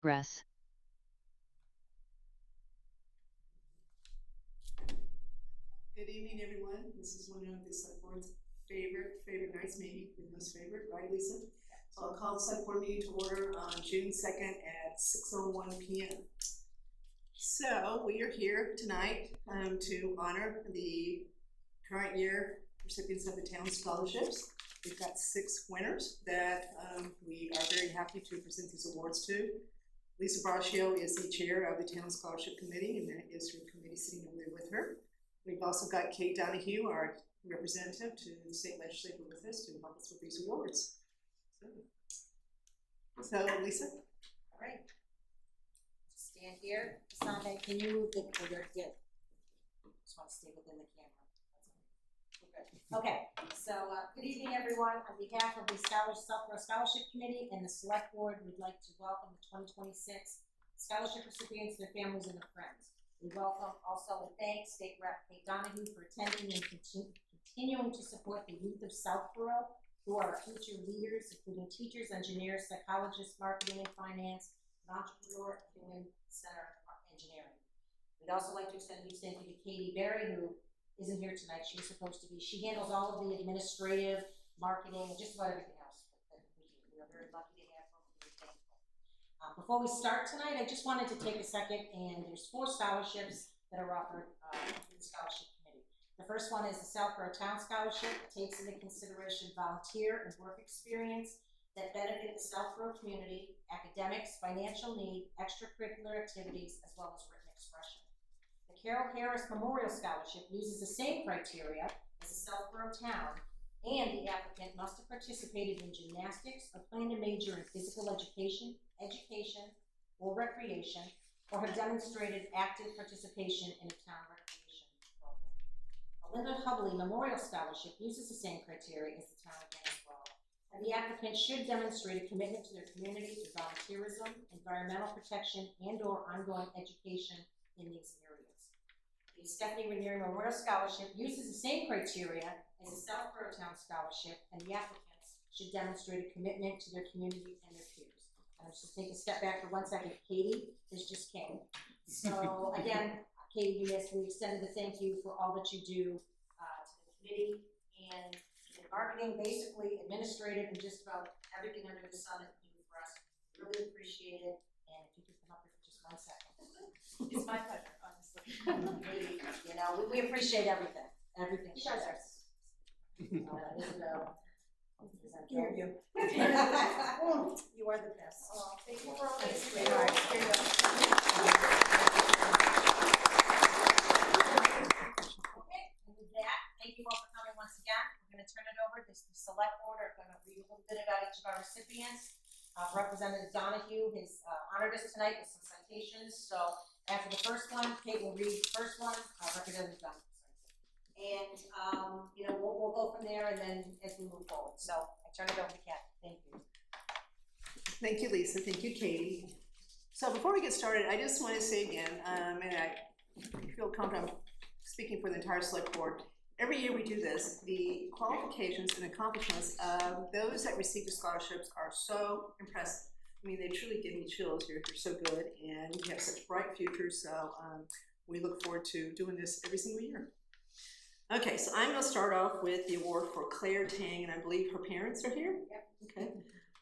progress. Good evening, everyone. This is one of the select board's favorite nights, maybe the most favorite, right, Lisa? So I'll call the select board meeting to order on June 2nd at 6:01 p.m. So we are here tonight to honor the current year recipients of the town scholarships. We've got 6 winners that we are very happy to present these awards to. Lisa Braccio is the chair of the town scholarship committee, and that is her committee sitting over there with her. We've also got Kate Donahue, our representative to the state legislature, with us to help us with these awards. So Lisa. All right. Stand here. Sante, can you move the you're good. Just want to stay within the camera. Okay, so good evening, everyone. On behalf of the Southborough Scholarship Committee and the Select Board, we'd like to welcome the 2026 scholarship recipients, their families, and their friends. We welcome also and thank State Rep. Kate Donahue for attending and continuing to support the youth of Southborough, who are our future leaders, including teachers, engineers, psychologists, marketing and finance, an entrepreneur, and human center engineering. We'd also like to extend a huge thank you to Katie Berry, who isn't here tonight. She was supposed to be. She handles all of the administrative, marketing, and just about everything else that we do. We are very lucky to have her. We're very thankful. Before we start tonight, I just wanted to take a second, and there's 4 scholarships that are offered through the scholarship committee. The first one is the Southborough Town Scholarship. It takes into consideration volunteer and work experience that benefit the Southborough community, academics, financial need, extracurricular activities, as well as written expression. The Carol Harris Memorial Scholarship uses the same criteria as the Southborough Town, and the applicant must have participated in gymnastics or planned a major in physical education, or recreation, or have demonstrated active participation in a town recreation program. The Linda Hubley Memorial Scholarship uses the same criteria as the town again as well, and the applicant should demonstrate a commitment to their community through volunteerism, environmental protection, and/or ongoing education in these areas. The Stephanie Ranieri Memorial Scholarship uses the same criteria as the Southborough Town Scholarship, and the applicants should demonstrate a commitment to their community and their peers. Let's just take a step back for 1 second. Katie is just came. So again, Katie, we extended a thank you for all that you do to the committee and marketing, basically administrative, and just about everything under the sun that you do for us. Really appreciate it. And if you could come up here for just 1 second. It's my pleasure, honestly. We appreciate everything. Everything. You guys are. Isabel. Hear you. You are the best. Oh, thank you for all this. Okay, and with that, thank you all for coming once again. We're going to turn it over. The select board are going to read a little bit about each of our recipients. Representative Donahue has honored us tonight with some citations. So after the first one, Kate will read the first one. Representative Donahue. And we'll go from there, and then as we move forward. So I turn it over to Kat. Thank you. Thank you, Lisa. Thank you, Katie. So before we get started, I just want to say again, and I feel confident speaking for the entire select board. Every year we do this. The qualifications and accomplishments of those that receive the scholarships are so impressive. I mean, they truly give me chills. You're so good, and you have such bright futures. So we look forward to doing this every single year. Okay, so I'm going to start off with the award for Claire Tang, and I believe her parents are here? Yep. Okay.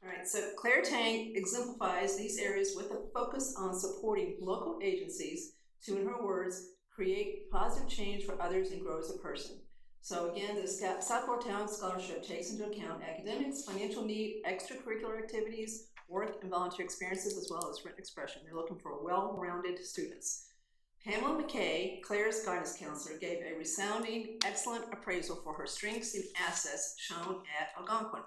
All right, so Claire Tang exemplifies these areas with a focus on supporting local agencies to, in her words, create positive change for others and grow as a person. So again, the Southborough Town Scholarship takes into account academics, financial need, extracurricular activities, work and volunteer experiences, as well as written expression. They're looking for well-rounded students. Pamela McKay, Claire's guidance counselor, gave a resounding, excellent appraisal for her strengths and assets shown at Algonquin.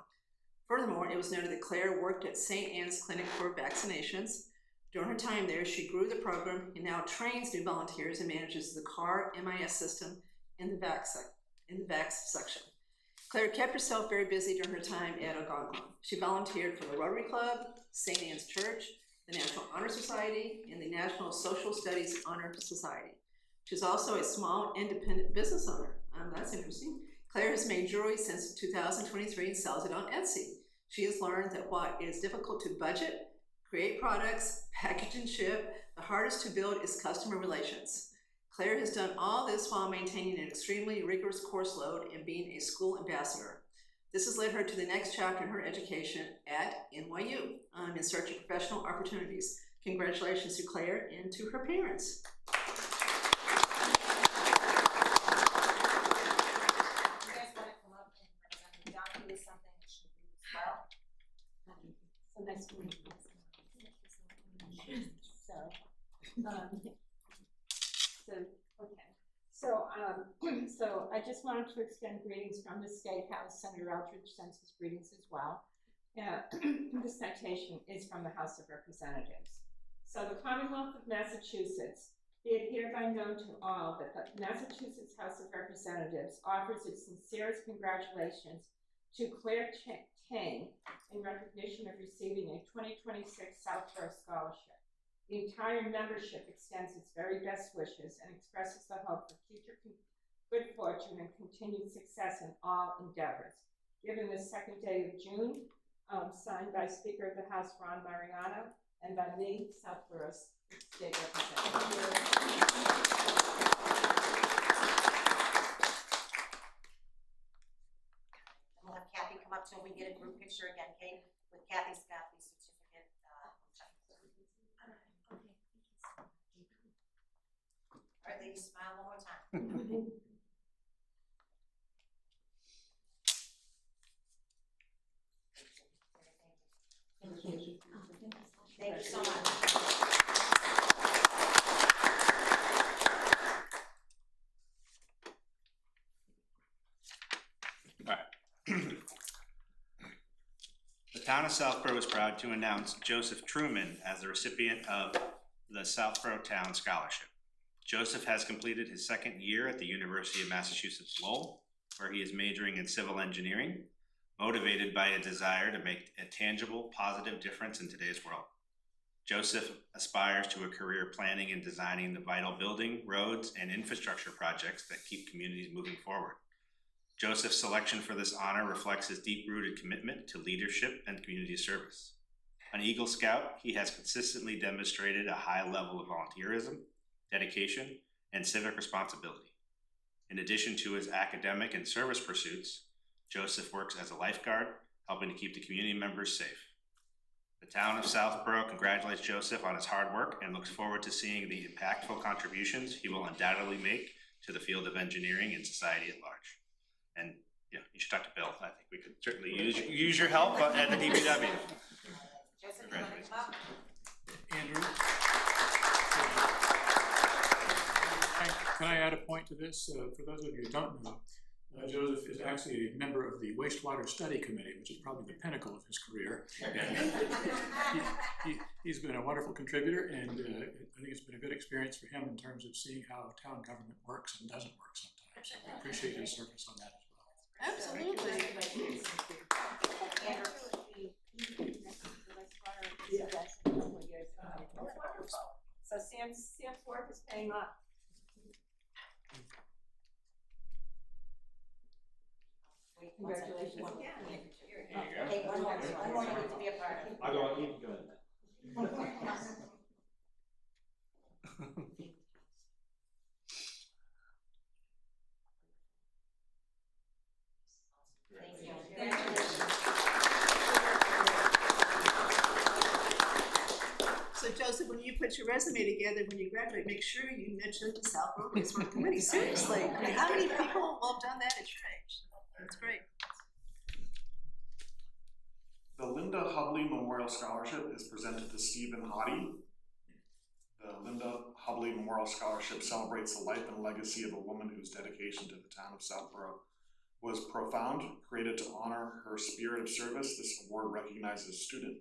Furthermore, it was noted that Claire worked at St. Anne's Clinic for vaccinations. During her time there, she grew the program and now trains new volunteers and manages the CAR MIS system in the VAX section. Claire kept herself very busy during her time at Algonquin. She volunteered for the Rotary Club, St. Anne's Church, the National Honor Society, and the National Social Studies Honor Society. She's also a small independent business owner. That's interesting. Claire has made jewelry since 2023 and sells it on Etsy. She has learned that while it is difficult to budget, create products, package and ship. The hardest to build is customer relations. Claire has done all this while maintaining an extremely rigorous course load and being a school ambassador. This has led her to the next chapter in her education at NYU in search of professional opportunities. Congratulations to Claire and to her parents. So nice to meet you. So I just wanted to extend greetings from the State House. Senator Eldridge sends his greetings as well. The citation is from the House of Representatives. So the Commonwealth of Massachusetts, be it hereby known to all that the Massachusetts House of Representatives offers its sincerest congratulations to Claire Tang in recognition of receiving a 2026 Southborough Scholarship. The entire membership extends its very best wishes and expresses the hope for future good fortune and continued success in all endeavors. Given the second day of June, signed by Speaker of the House Ron Mariano and by me, Southborough's State Representative. We'll have Kathy come up till we get a group picture again, Kate, with Kathy's got the certificate. All right, ladies, smile one more time. Thank you so much. The town of Southborough is proud to announce Joseph Truman as the recipient of the Southborough Town Scholarship. Joseph has completed his second year at the University of Massachusetts Lowell, where he is majoring in civil engineering, motivated by a desire to make a tangible, positive difference in today's world. Joseph aspires to a career planning and designing the vital building, roads, and infrastructure projects that keep communities moving forward. Joseph's selection for this honor reflects his deep-rooted commitment to leadership and community service. An Eagle Scout, he has consistently demonstrated a high level of volunteerism, dedication, and civic responsibility. In addition to his academic and service pursuits, Joseph works as a lifeguard, helping to keep the community members safe. The town of Southborough congratulates Joseph on his hard work and looks forward to seeing the impactful contributions he will undoubtedly make to the field of engineering and society at large. And yeah, you should talk to Bill. I think we could certainly use your help at the DPW. Joseph, you want to come up? Andrew, can I add a point to this? For those of you who don't know, Joseph is actually a member of the Wastewater Study Committee, which is probably the pinnacle of his career. He's been a wonderful contributor, and I think it's been a good experience for him in terms of seeing how town government works and doesn't work sometimes. So I appreciate his service on that as well. Absolutely. So Sam's work is paying off. Congratulations. Hey, one more you need to be a part of. I don't need to go. Thank you. So Joseph, when you put your resume together when you graduate, make sure you mention the Southborough Wastewater Committee. Seriously, I mean, how many people will have done that at your age? That's great. The Linda Hubley Memorial Scholarship is presented to Stephen Hottie. The Linda Hubley Memorial Scholarship celebrates the life and legacy of a woman whose dedication to the town of Southborough was profound. Created to honor her spirit of service, this award recognizes a student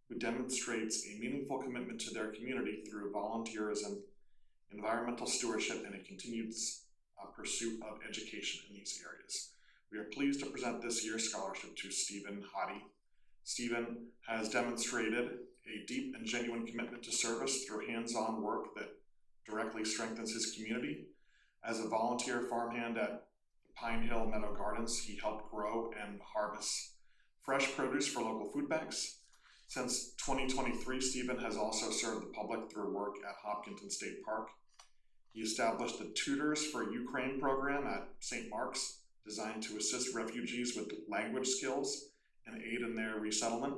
who demonstrates a meaningful commitment to their community through volunteerism, environmental stewardship, and a continued pursuit of education in these areas. We are pleased to present this year's scholarship to Stephen Hottie. Stephen has demonstrated a deep and genuine commitment to service through hands-on work that directly strengthens his community. As a volunteer farmhand at Pine Hill Meadow Gardens, he helped grow and harvest fresh produce for local food banks. Since 2023, Stephen has also served the public through work at Hopkinton State Park. He established the Tutors for Ukraine program at St. Mark's, designed to assist refugees with language skills and aid in their resettlement.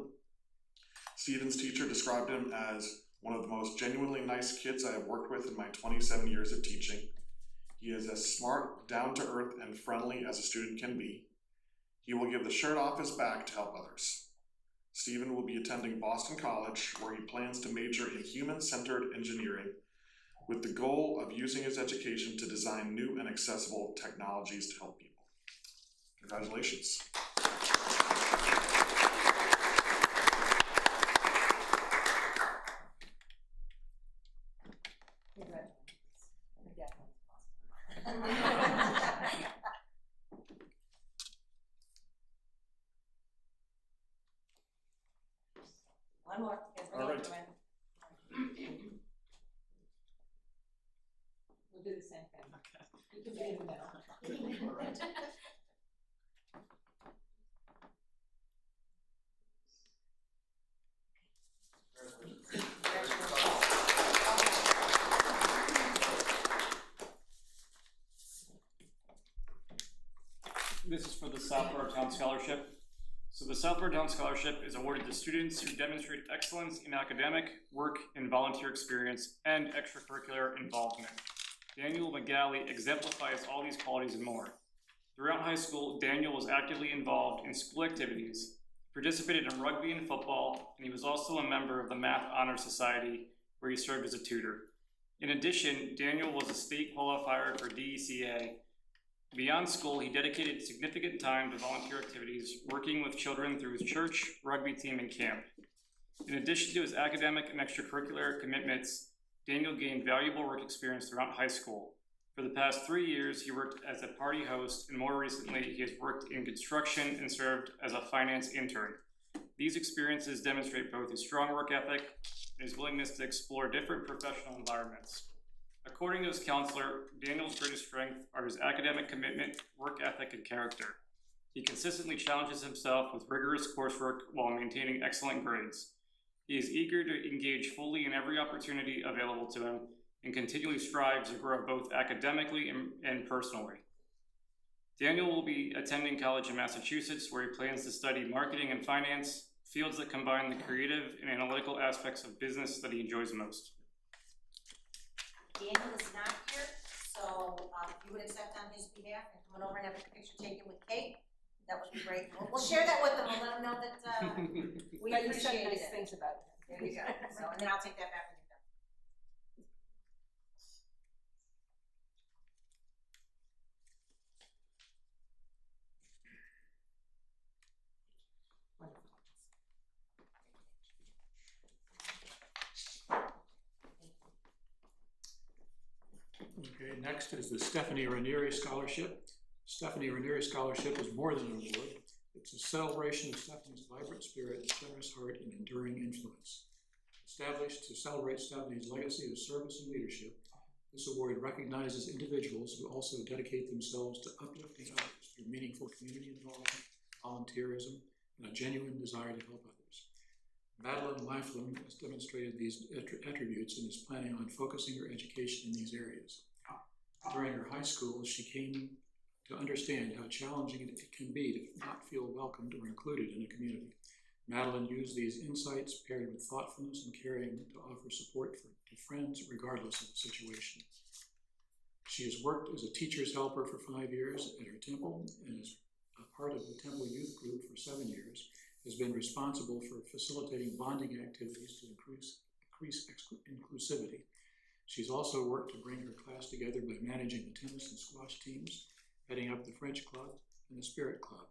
Stephen's teacher described him as one of the most genuinely nice kids I have worked with in my 27 years of teaching. He is as smart, down-to-earth, and friendly as a student can be. He will give the shirt off his back to help others. Stephen will be attending Boston College, where he plans to major in human-centered engineering, with the goal of using his education to design new and accessible technologies to help people. Congratulations. One more. All right. We'll do the same thing. Okay. You can be in the middle. All right. This is for the Southborough Town Scholarship. So the Southborough Town Scholarship is awarded to students who demonstrate excellence in academic, work, and volunteer experience, and extracurricular involvement. Daniel McGalley exemplifies all these qualities and more. Throughout high school, Daniel was actively involved in school activities, participated in rugby and football, and he was also a member of the Math Honor Society, where he served as a tutor. In addition, Daniel was a state qualifier for DECA. Beyond school, he dedicated significant time to volunteer activities, working with children through his church, rugby team, and camp. In addition to his academic and extracurricular commitments, Daniel gained valuable work experience throughout high school. For the past 3 years, he worked as a party host, and more recently, he has worked in construction and served as a finance intern. These experiences demonstrate both his strong work ethic and his willingness to explore different professional environments. According to his counselor, Daniel's greatest strength are his academic commitment, work ethic, and character. He consistently challenges himself with rigorous coursework while maintaining excellent grades. He is eager to engage fully in every opportunity available to him and continually strives to grow both academically and personally. Daniel will be attending college in Massachusetts, where he plans to study marketing and finance, fields that combine the creative and analytical aspects of business that he enjoys most. Daniel is not here, so if you would accept on his behalf and come on over and have a picture taken with Kate, that would be great. We'll share that with them. We'll let them know that we But you said appreciate nice it. things about him. There you go. So, and then I'll take that back when you're done. Okay, next is the Stephanie Ranieri Scholarship. Stephanie Ranieri Scholarship is more than an award. It's a celebration of Stephanie's vibrant spirit, generous heart, and enduring influence. Established to celebrate Stephanie's legacy of service and leadership, this award recognizes individuals who also dedicate themselves to uplifting others through meaningful community involvement, volunteerism, and a genuine desire to help others. Madeline Laughlin has demonstrated these attributes and is planning on focusing her education in these areas. During her high school, she came to understand how challenging it can be to not feel welcomed or included in a community. Madeline used these insights paired with thoughtfulness and caring to offer support to friends regardless of the situation. She has worked as a teacher's helper for 5 years at her temple and is a part of the temple youth group for 7 years, has been responsible for facilitating bonding activities to increase inclusivity. She's also worked to bring her class together by managing the tennis and squash teams, heading up the French Club and the Spirit Club.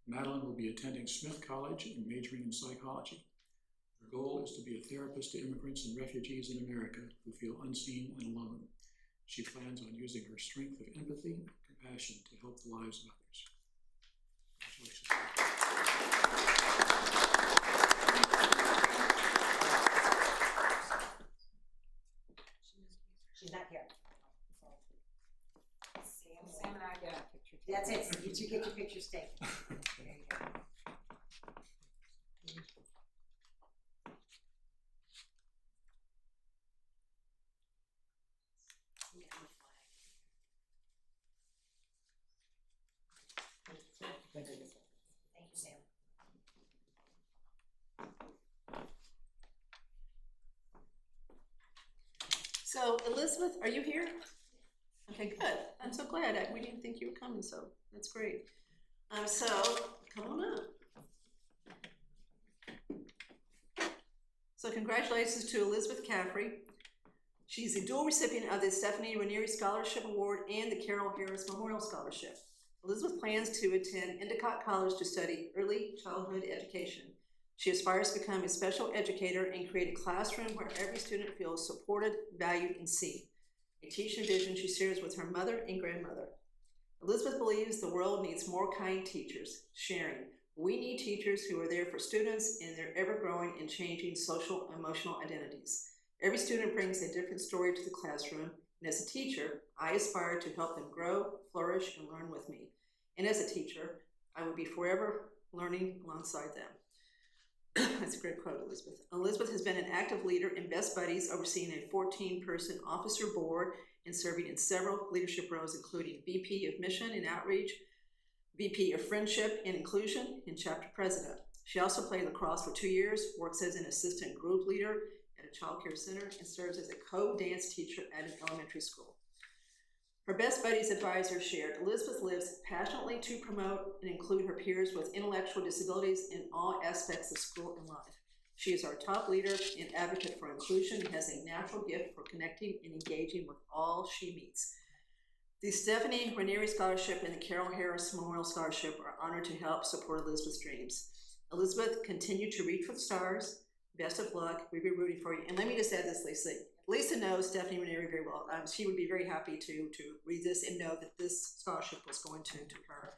Madeline will be attending Smith College and majoring in psychology. Her goal is to be a therapist to immigrants and refugees in America who feel unseen and alone. She plans on using her strength of empathy and compassion to help the lives of others. Congratulations. She's not here. Sam and I get a picture. That's it. So you two get your pictures taken. There you go. Elizabeth, are you here? Okay, good. I'm so glad. We didn't think you were coming, so that's great. So come on up. So congratulations to Elizabeth Caffrey. She's a dual recipient of the Stephanie Ranieri Scholarship Award and the Carol Harris Memorial Scholarship. Elizabeth plans to attend Endicott College to study early childhood education. She aspires to become a special educator and create a classroom where every student feels supported, valued, and seen. A teaching vision she shares with her mother and grandmother. Elizabeth believes the world needs more kind teachers, sharing. We need teachers who are there for students in their ever-growing and changing social and emotional identities. Every student brings a different story to the classroom, and as a teacher, I aspire to help them grow, flourish, and learn with me. And as a teacher, I will be forever learning alongside them. That's a great quote, Elizabeth. Elizabeth has been an active leader in Best Buddies, overseeing a 14-person officer board and serving in several leadership roles, including VP of Mission and Outreach, VP of Friendship and Inclusion, and Chapter President. She also played lacrosse for 2 years, works as an assistant group leader at a child care center, and serves as a co-dance teacher at an elementary school. Her Best Buddies advisor shared, Elizabeth lives passionately to promote and include her peers with intellectual disabilities in all aspects of school and life. She is our top leader and advocate for inclusion and has a natural gift for connecting and engaging with all she meets. The Stephanie Ranieri Scholarship and the Carol Harris Memorial Scholarship are honored to help support Elizabeth's dreams. Elizabeth, continue to reach for the stars. Best of luck. We'll be rooting for you. And let me just add this, Lisa. Lisa knows Stephanie Ranieri very well. She would be very happy to read this and know that this scholarship was going to her.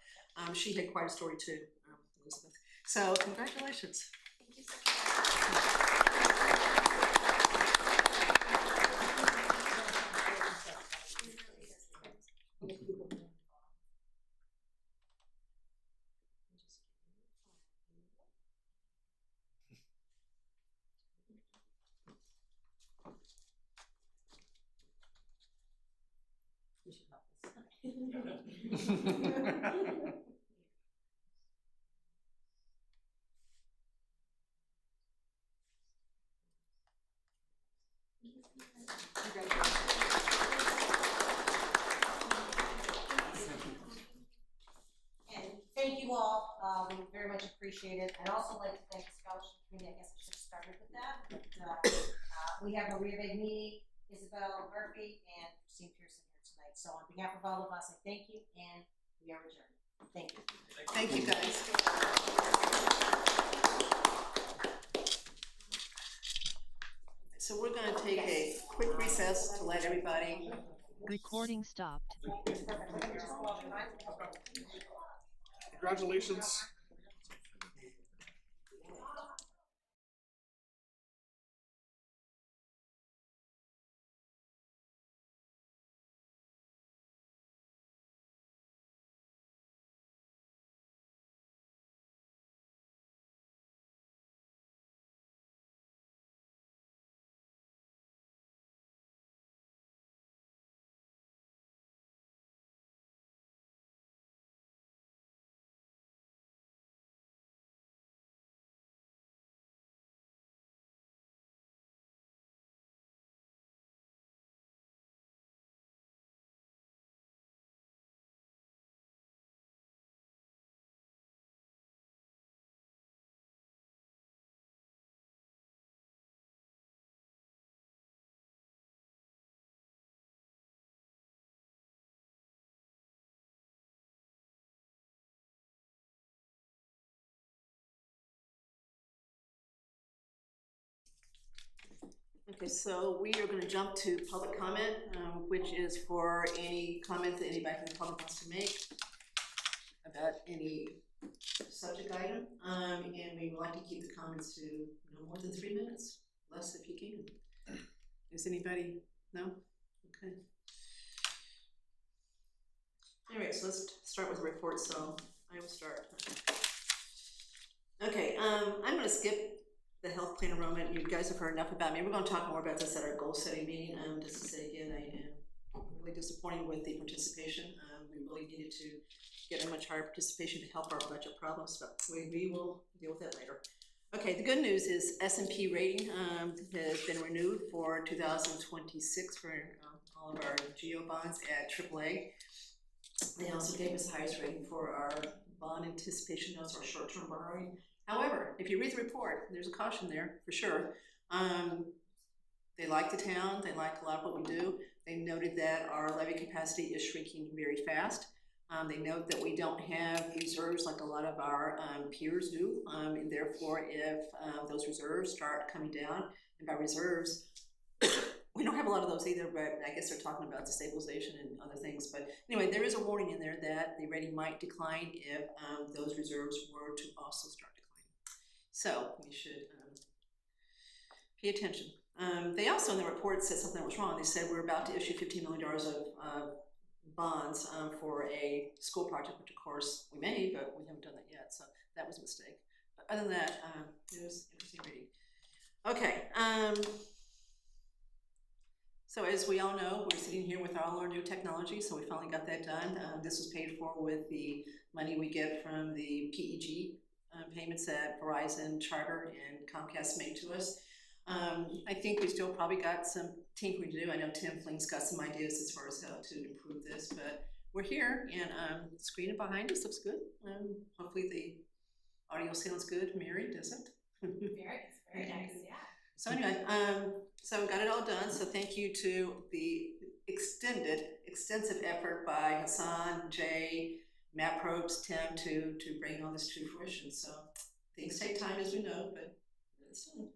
She had quite a story too, Elizabeth. So congratulations. Thank you so much. You should help us. And thank you all, we very much appreciate it. I'd also like to thank the scholarship committee. I guess I should have started with that, but we have Maria Vagnini, Isabel Murphy, and Christine Pearson here tonight. So on behalf of all of us, I thank you, and we are adjourned. Thank you. Thank you, guys. So we're going to take a quick recess to let everybody. Recording stopped. Congratulations. Okay, so we are going to jump to public comment, which is for any comment that anybody from the public wants to make about any subject item. And we would like to keep the comments to no more than 3 minutes, less if you can. Is anybody? No? Okay. All right, so let's start with the report. So I will start. Okay, I'm going to skip the health plan enrollment. You guys have heard enough about me. We're going to talk more about this at our goal setting meeting. Just to say again, I am really disappointed with the participation. We really needed to get a much higher participation to help our budget problems, but we will deal with that later. Okay, the good news is S&P rating has been renewed for 2026 for all of our GO bonds at AAA. They also gave us the highest rating for our bond anticipation notes, or short-term borrowing. However, if you read the report, there's a caution there for sure. They like the town, they like a lot of what we do. They noted that our levy capacity is shrinking very fast. They note that we don't have reserves like a lot of our peers do, and therefore if those reserves start coming down, and by reserves, we don't have a lot of those either, but I guess they're talking about the stabilization and other things. But anyway, there is a warning in there that the rating might decline if those reserves were to also start declining. So we should pay attention. They also in the report said something that was wrong. They said we're about to issue $15 million of bonds for a school project, which of course we may, but we haven't done that yet. So that was a mistake. But other than that, it was interesting reading. Okay. So as we all know, we're sitting here with all our new technology, so we finally got that done. This was paid for with the money we get from the PEG payments that Verizon, Charter, and Comcast made to us. I think we still probably got some tinkering to do. I know Tim Fling's got some ideas as far as how to improve this, but we're here, and the screen behind us looks good. Hopefully the audio sounds good. Mary, does it? Very nice, yeah. So anyway, so we got it all done. So thank you to the extensive effort by Hassan, Jay, Matt Probst, Tim to bring all this to fruition. So things take time, as we know, but it's done.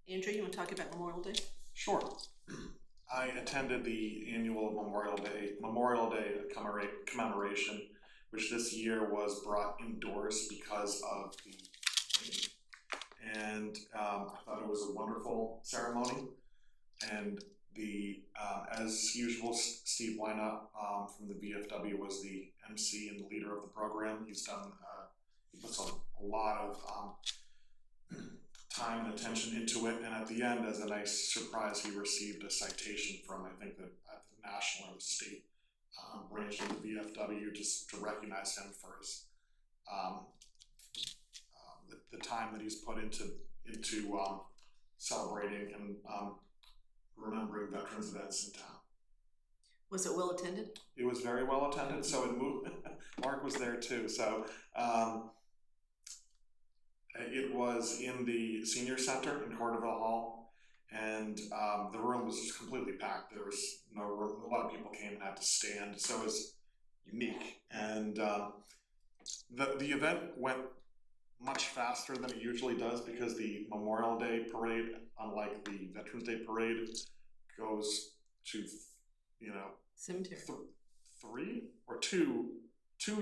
Andrew, you want to talk about Memorial Day? Sure. I attended the annual Memorial Day commemoration, which this year was brought indoors because of the rain. And I thought it was a wonderful ceremony. And the as usual, Steve Weina from the VFW was the MC and the leader of the program. He's done he puts a lot of time and attention into it, and at the end, as a nice surprise, he received a citation from, I think, the national or the state branch of the VFW just to recognize him for his the time that he's put into celebrating and remembering veterans events in town. Was it well attended? It was very well attended, so it moved. Mark was there too, so it was in the senior center in Cordoville Hall, and the room was just completely packed. There was no room. A lot of people came and had to stand, so it was unique. And the event went much faster than it usually does because the Memorial Day parade, unlike the Veterans Day parade, goes to cemetery. Three or two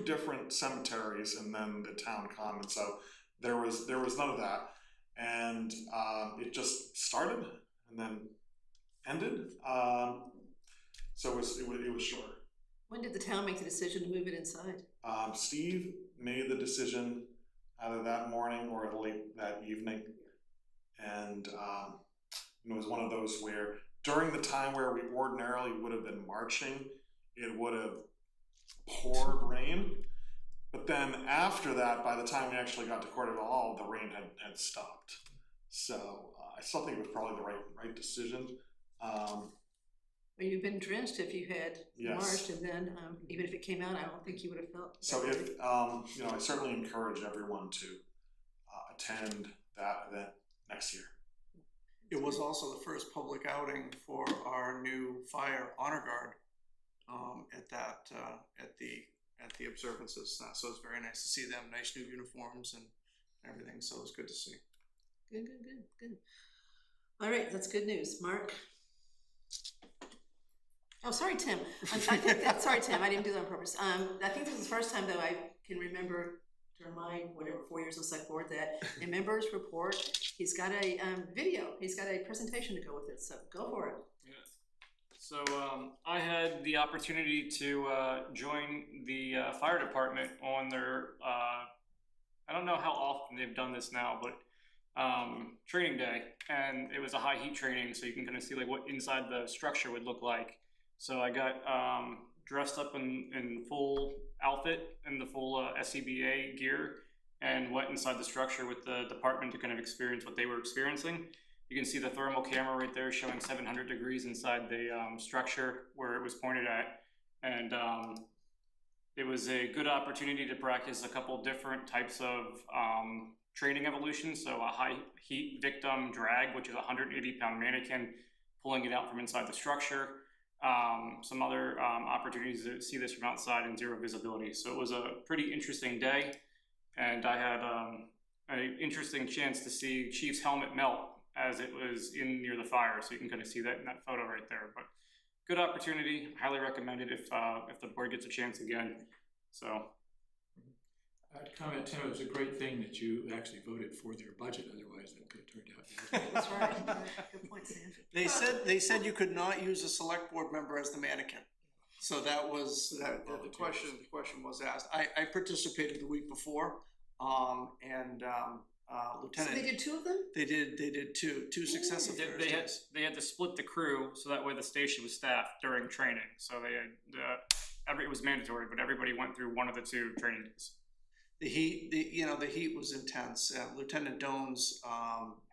different cemeteries, and then the town common. So there was none of that, and it just started and then ended. So it was short. When did the town make the decision to move it inside? Steve made the decision either that morning or late that evening, and it was one of those where during the time where we ordinarily would have been marching, it would have poured rain. But then after that, by the time we actually got to Cordoville Hall, the rain had stopped. So I still think it was probably the right decision. Well, you've been drenched if you had marched, and then even if it came out, I don't think you would have felt. So if I certainly encourage everyone to attend that event next year. It was also the first public outing for our new fire honor guard at the observances. So it's very nice to see them, nice new uniforms and everything. So it was good to see. Good. All right, that's good news. Mark? Oh, sorry, Tim. Sorry, Tim, I didn't do that on purpose. I think this is the first time that I can remember during my 4 years on select board that a member's report, he's got a video, he's got a presentation to go with it, so go for it. Yeah. So I had the opportunity to join the fire department on their, I don't know how often they've done this now, but training day, and it was a high heat training, so you can kind of see like what inside the structure would look like. So I got dressed up in full outfit and the full SCBA gear and went inside the structure with the department to kind of experience what they were experiencing. You can see the thermal camera right there showing 700 degrees inside the structure where it was pointed at. And it was a good opportunity to practice a couple different types of training evolution. So a high heat victim drag, which is a 180-pound mannequin pulling it out from inside the structure. Some other opportunities to see this from outside in zero visibility. So it was a pretty interesting day. And I had an interesting chance to see Chief's helmet melt as it was in near the fire. So you can kind of see that in that photo right there. But good opportunity, highly recommended if the board gets a chance again. So I'd comment, Tim, it was a great thing that you actually voted for their budget, otherwise that could have turned out. That's right. Good point, Sam. They said you could not use a select board member as the mannequin. So that was the question was asked. I participated the week before, and Lieutenant. So they did two of them? They did two successive Thursdays. They had to split the crew so that way the station was staffed during training. So they had it was mandatory, but everybody went through one of the two training days. The heat was intense. Lieutenant Doan's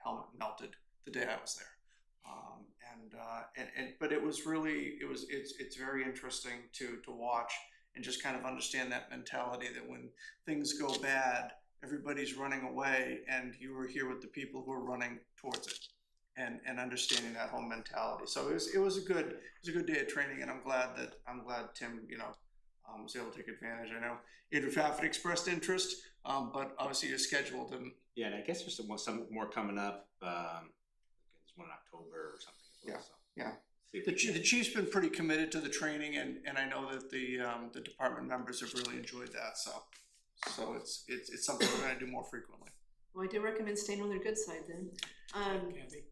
helmet melted the day I was there, but it was really it's very interesting to watch and just kind of understand that mentality that when things go bad, everybody's running away, and you were here with the people who are running towards it, and understanding that whole mentality. So it was a good day of training, and I'm glad Tim was able to take advantage. I know Adrian Fafford expressed interest, but obviously you're scheduled. And yeah, and I guess there's some more coming up. There's one in October or something as well. Yeah, so. yeah. The chief's been pretty committed to the training, and I know that the department members have really enjoyed that. So it's something we're going to do more frequently. Well, I do recommend staying on their good side then. Kathy,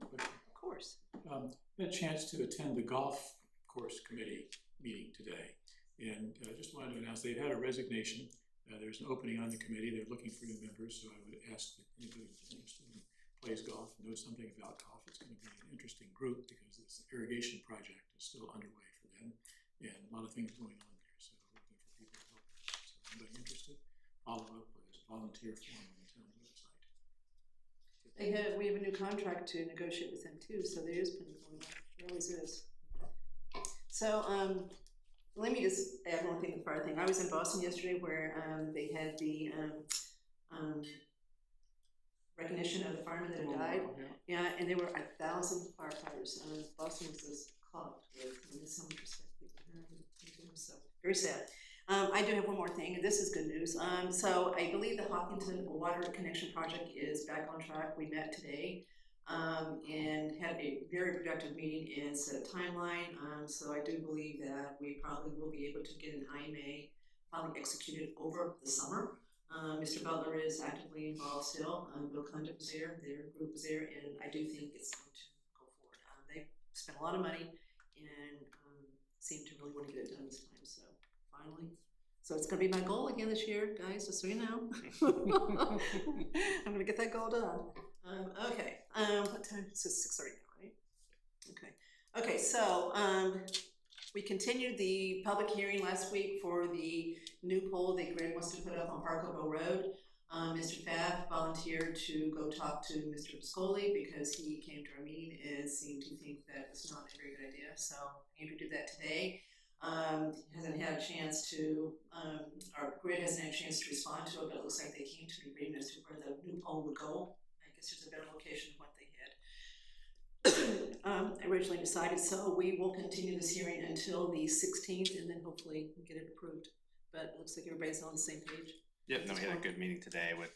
of course. I had a chance to attend the golf course committee meeting today, and just wanted to announce they've had a resignation. There's an opening on the committee. They're looking for new members, so I would ask that anybody who's interested in plays golf and knows something about golf. It's going to be an interesting group because this irrigation project is still underway for them, and a lot of things going on there. So we're looking for people to help. So anybody interested, follow up with a volunteer form on the town's website. We have a new contract to negotiate with them too, so there is plenty going on. There always is. So let me just add one thing, the fire thing. I was in Boston yesterday where they had the recognition of the firemen that had died. Yeah, and there were 1,000 firefighters. Boston was this clogged with, in some respect, so very sad. I do have one more thing, and this is good news. So I believe the Hopkinton Water Connection Project is back on track. We met today and had a very productive meeting and set a timeline. So I do believe that we probably will be able to get an IMA probably executed over the summer. Mr. Butler is actively involved still. Bill Condit was there, their group was there, and I do think it's going to go forward. They spent a lot of money and seem to really want to get it done this time. So finally, so it's going to be my goal again this year, guys. Just so you know, I'm going to get that goal done. Okay. What time? So 6:30 now, right? Okay. So we continued the public hearing last week for the new pole that Greg wants to put up on Parkerville Road. Mr. Pfaff volunteered to go talk to Mr. Piscoli because he came to our meeting and seemed to think that it's not a very good idea. So Andrew did that today. Hasn't had a chance to, our grid hasn't had a chance to respond to it, but it looks like they came to an agreement as to where the new pole would go. I guess there's a better location than what they had originally decided. So we will continue this hearing until the 16th and then hopefully get it approved. But it looks like everybody's on the same page. Yep, no, we had a good meeting today with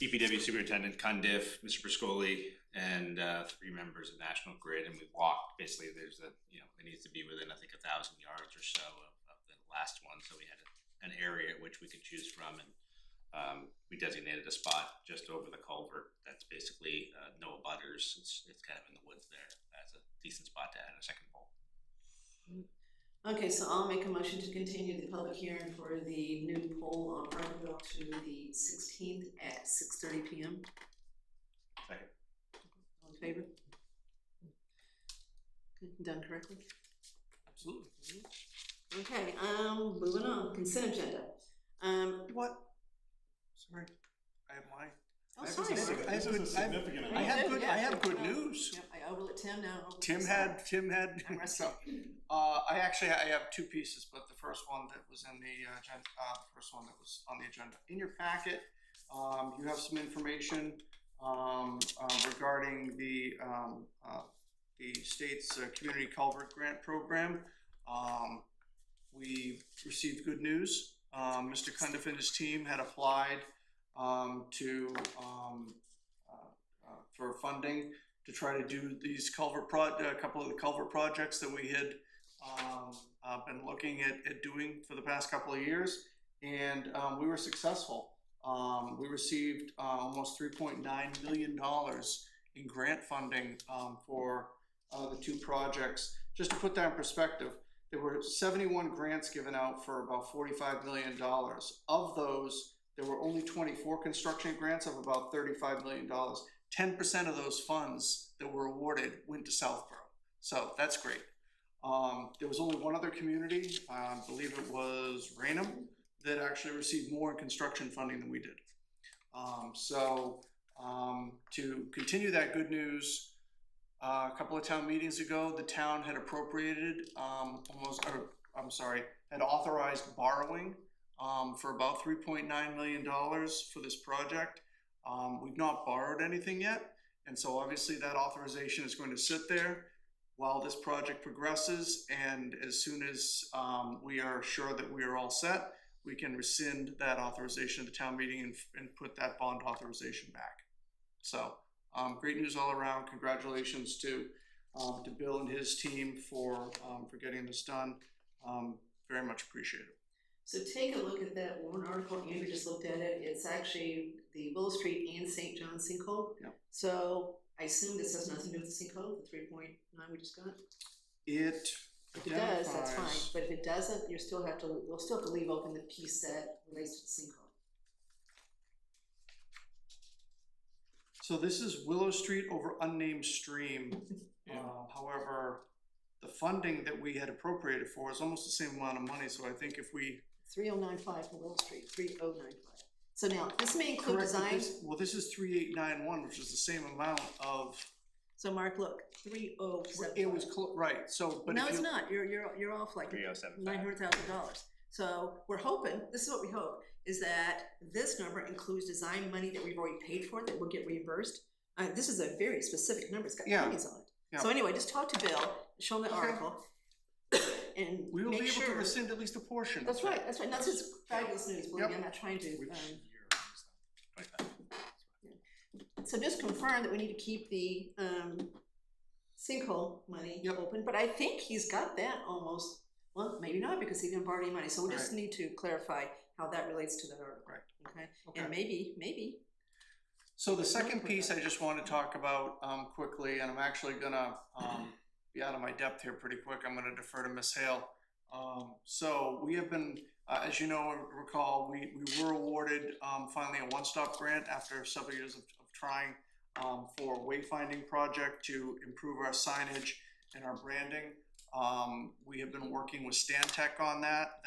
EPW Superintendent Cundiff, Mr. Priscoli, and 3 members of National Grid, and we walked, basically there's it needs to be within, I think, 1,000 yards or so of the last one, so we had an area at which we could choose from, and we designated a spot just over the culvert that's basically no abutters. It's kind of in the woods there. That's a decent spot to add a second pole. Okay, so I'll make a motion to continue the public hearing for the new pole on Parkerville to the 16th at 6:30 p.m. Second. All in favor? Done correctly? Absolutely. Okay, moving on, consent agenda. What? Sorry, I have Oh, This sorry. is a- This is a significant I have amount. I have good news. Yep, I will let Tim know. Tim had, I'm resting. I have two pieces, but the first one that was in the agenda, the first one that was on the agenda. In your packet, you have some information, regarding the state's community culvert grant program. We received good news. Mr. Cundiff and his team had applied, for funding to try to do these a couple of the culvert projects that we had been looking at doing for the past couple of years, and we were successful. We received almost $3.9 million in grant funding for the two projects. Just to put that in perspective, there were 71 grants given out for about $45 million. Of those, there were only 24 construction grants of about $35 million. 10% of those funds that were awarded went to Southborough. So that's great. There was only one other community, I believe it was Raynham, that actually received more in construction funding than we did. To continue that good news, a couple of town meetings ago, the town had appropriated had authorized borrowing for about $3.9 million for this project. We've not borrowed anything yet, and so obviously that authorization is going to sit there while this project progresses, and as soon as we are sure that we are all set, we can rescind that authorization at the town meeting and put that bond authorization back. So great news all around. Congratulations to Bill and his team for getting this done. Very much appreciated. So take a look at that one article, Andrew just looked at it, it's actually the Willow Street and St. John sinkhole. Yep. So I assume this has nothing to do with the sinkhole, the 3.9 we just got? If it does, that's fine, but if it doesn't, we'll still have to leave open the piece that relates to the sinkhole. So this is Willow Street over unnamed stream. However, the funding that we had appropriated for is almost the same amount of money, so I think if we 3095 for Willow Street, 3095. So now, this may include correct design. this is 3891, which is the same amount of. So Mark, look, 3075. It was right. So, but no, if it's not. You're off like $900,000. So we're hoping. This is what we hope is that this number includes design money that we've already paid for that will get reimbursed. This is a very specific number. It's got pennies on it. Yeah. So anyway, just talk to Bill, show him the article, and we will make be able sure to rescind at least a portion. That's right. That's right. And that's just fabulous news. Believe me, I'm not trying to. So just confirm that we need to keep the sinkhole money open, but I think he's got that almost. Well, maybe not because he didn't borrow any money. So we just need to clarify how that relates to that article. Right. Okay. And maybe. So the second piece I just want to talk about quickly, and I'm actually gonna be out of my depth here pretty quick. I'm gonna defer to Ms. Hale. So we have been, as you know, recall, we were awarded finally a one-stop grant after several years of trying for a wayfinding project to improve our signage and our branding. We have been working with Stantec on that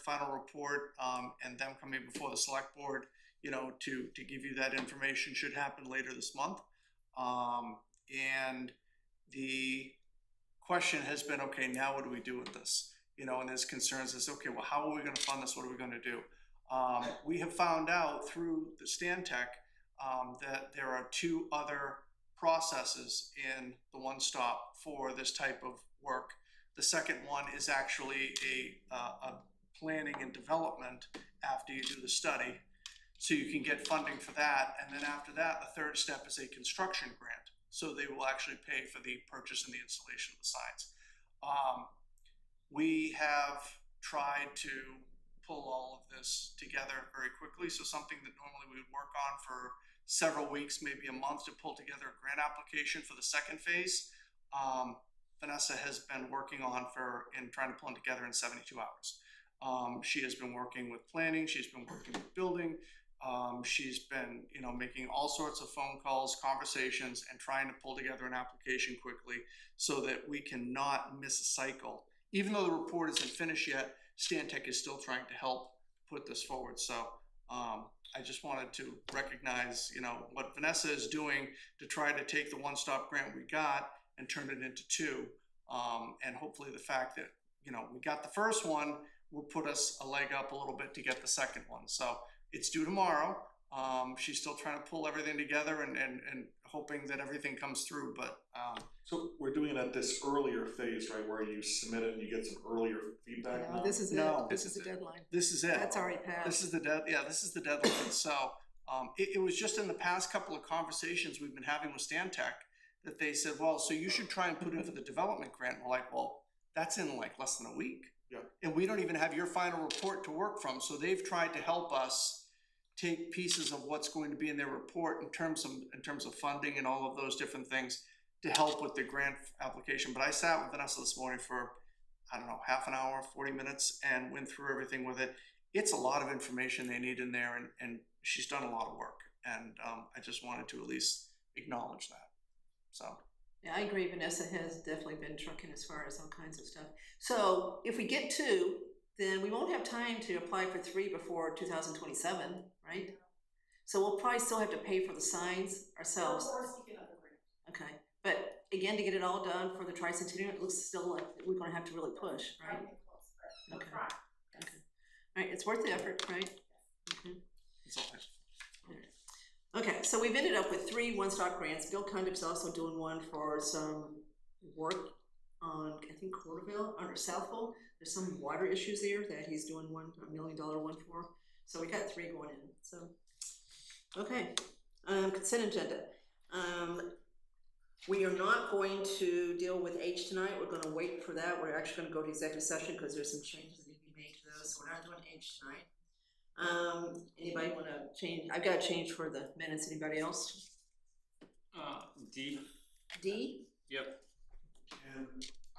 final report, and them coming before the select board, to give you that information should happen later this month. And the question has been, okay, now what do we do with this? And there's concerns as, okay, well, how are we going to fund this? What are we going to do? We have found out through the Stantec that there are two other processes in the one stop for this type of work. The second one is actually a planning and development after you do the study, so you can get funding for that. And then after that, the third step is a construction grant. So they will actually pay for the purchase and the installation of the signs. We have tried to pull all of this together very quickly. So something that normally we would work on for several weeks, maybe a month, to pull together a grant application for the second phase, Vanessa has been working on and trying to pull it together in 72 hours. She has been working with planning. She's been working with building. She's been, making all sorts of phone calls, conversations, and trying to pull together an application quickly so that we cannot miss a cycle. Even though the report isn't finished yet, Stantec is still trying to help put this forward. So I just wanted to recognize, what Vanessa is doing to try to take the one-stop grant we got and turn it into two. And hopefully the fact that, we got the first one will put us a leg up a little bit to get the second one. So it's due tomorrow. She's still trying to pull everything together and hoping that everything comes through, but, So we're doing it at this earlier phase, right, where you submit it and you get some earlier feedback now? No, this is No. it, this is the deadline. this is it. That's already passed. This is the this is the deadline. So, it was just in the past couple of conversations we've been having with Stantec that they said, well, so you should try and put in for the development grant. We're like, well, that's in like less than a week. Yeah. And we don't even have your final report to work from. So they've tried to help us take pieces of what's going to be in their report in terms of funding and all of those different things to help with the grant application. But I sat with Vanessa this morning for, I don't know, half an hour, 40 minutes, and went through everything with it. It's a lot of information they need in there, and she's done a lot of work. And I just wanted to at least acknowledge that. So. Yeah, I agree. Vanessa has definitely been trucking as far as all kinds of stuff. So if we get two, then we won't have time to apply for three before 2027, right? So we'll probably still have to pay for the signs ourselves. Okay, but again, to get it all done for the tricentennial, it looks still like we're gonna have to really push, right? Okay. Okay. All right, it's worth the effort, right? Okay. It's all right. Okay, so we've ended up with 3 one-stop grants. Bill Cundiff's also doing one for some work on, I think, Corderville, or Southville. There's some water issues there that he's doing $1 million one for. So we got 3 going in, so. Okay, consent agenda. We are not going to deal with H tonight. We're gonna wait for that. We're actually gonna go to executive session because there's some changes that need to be made to those, so we're not doing H tonight. Anybody want to change? I've got to change for the minutes. Anybody else? D. D? Yep. And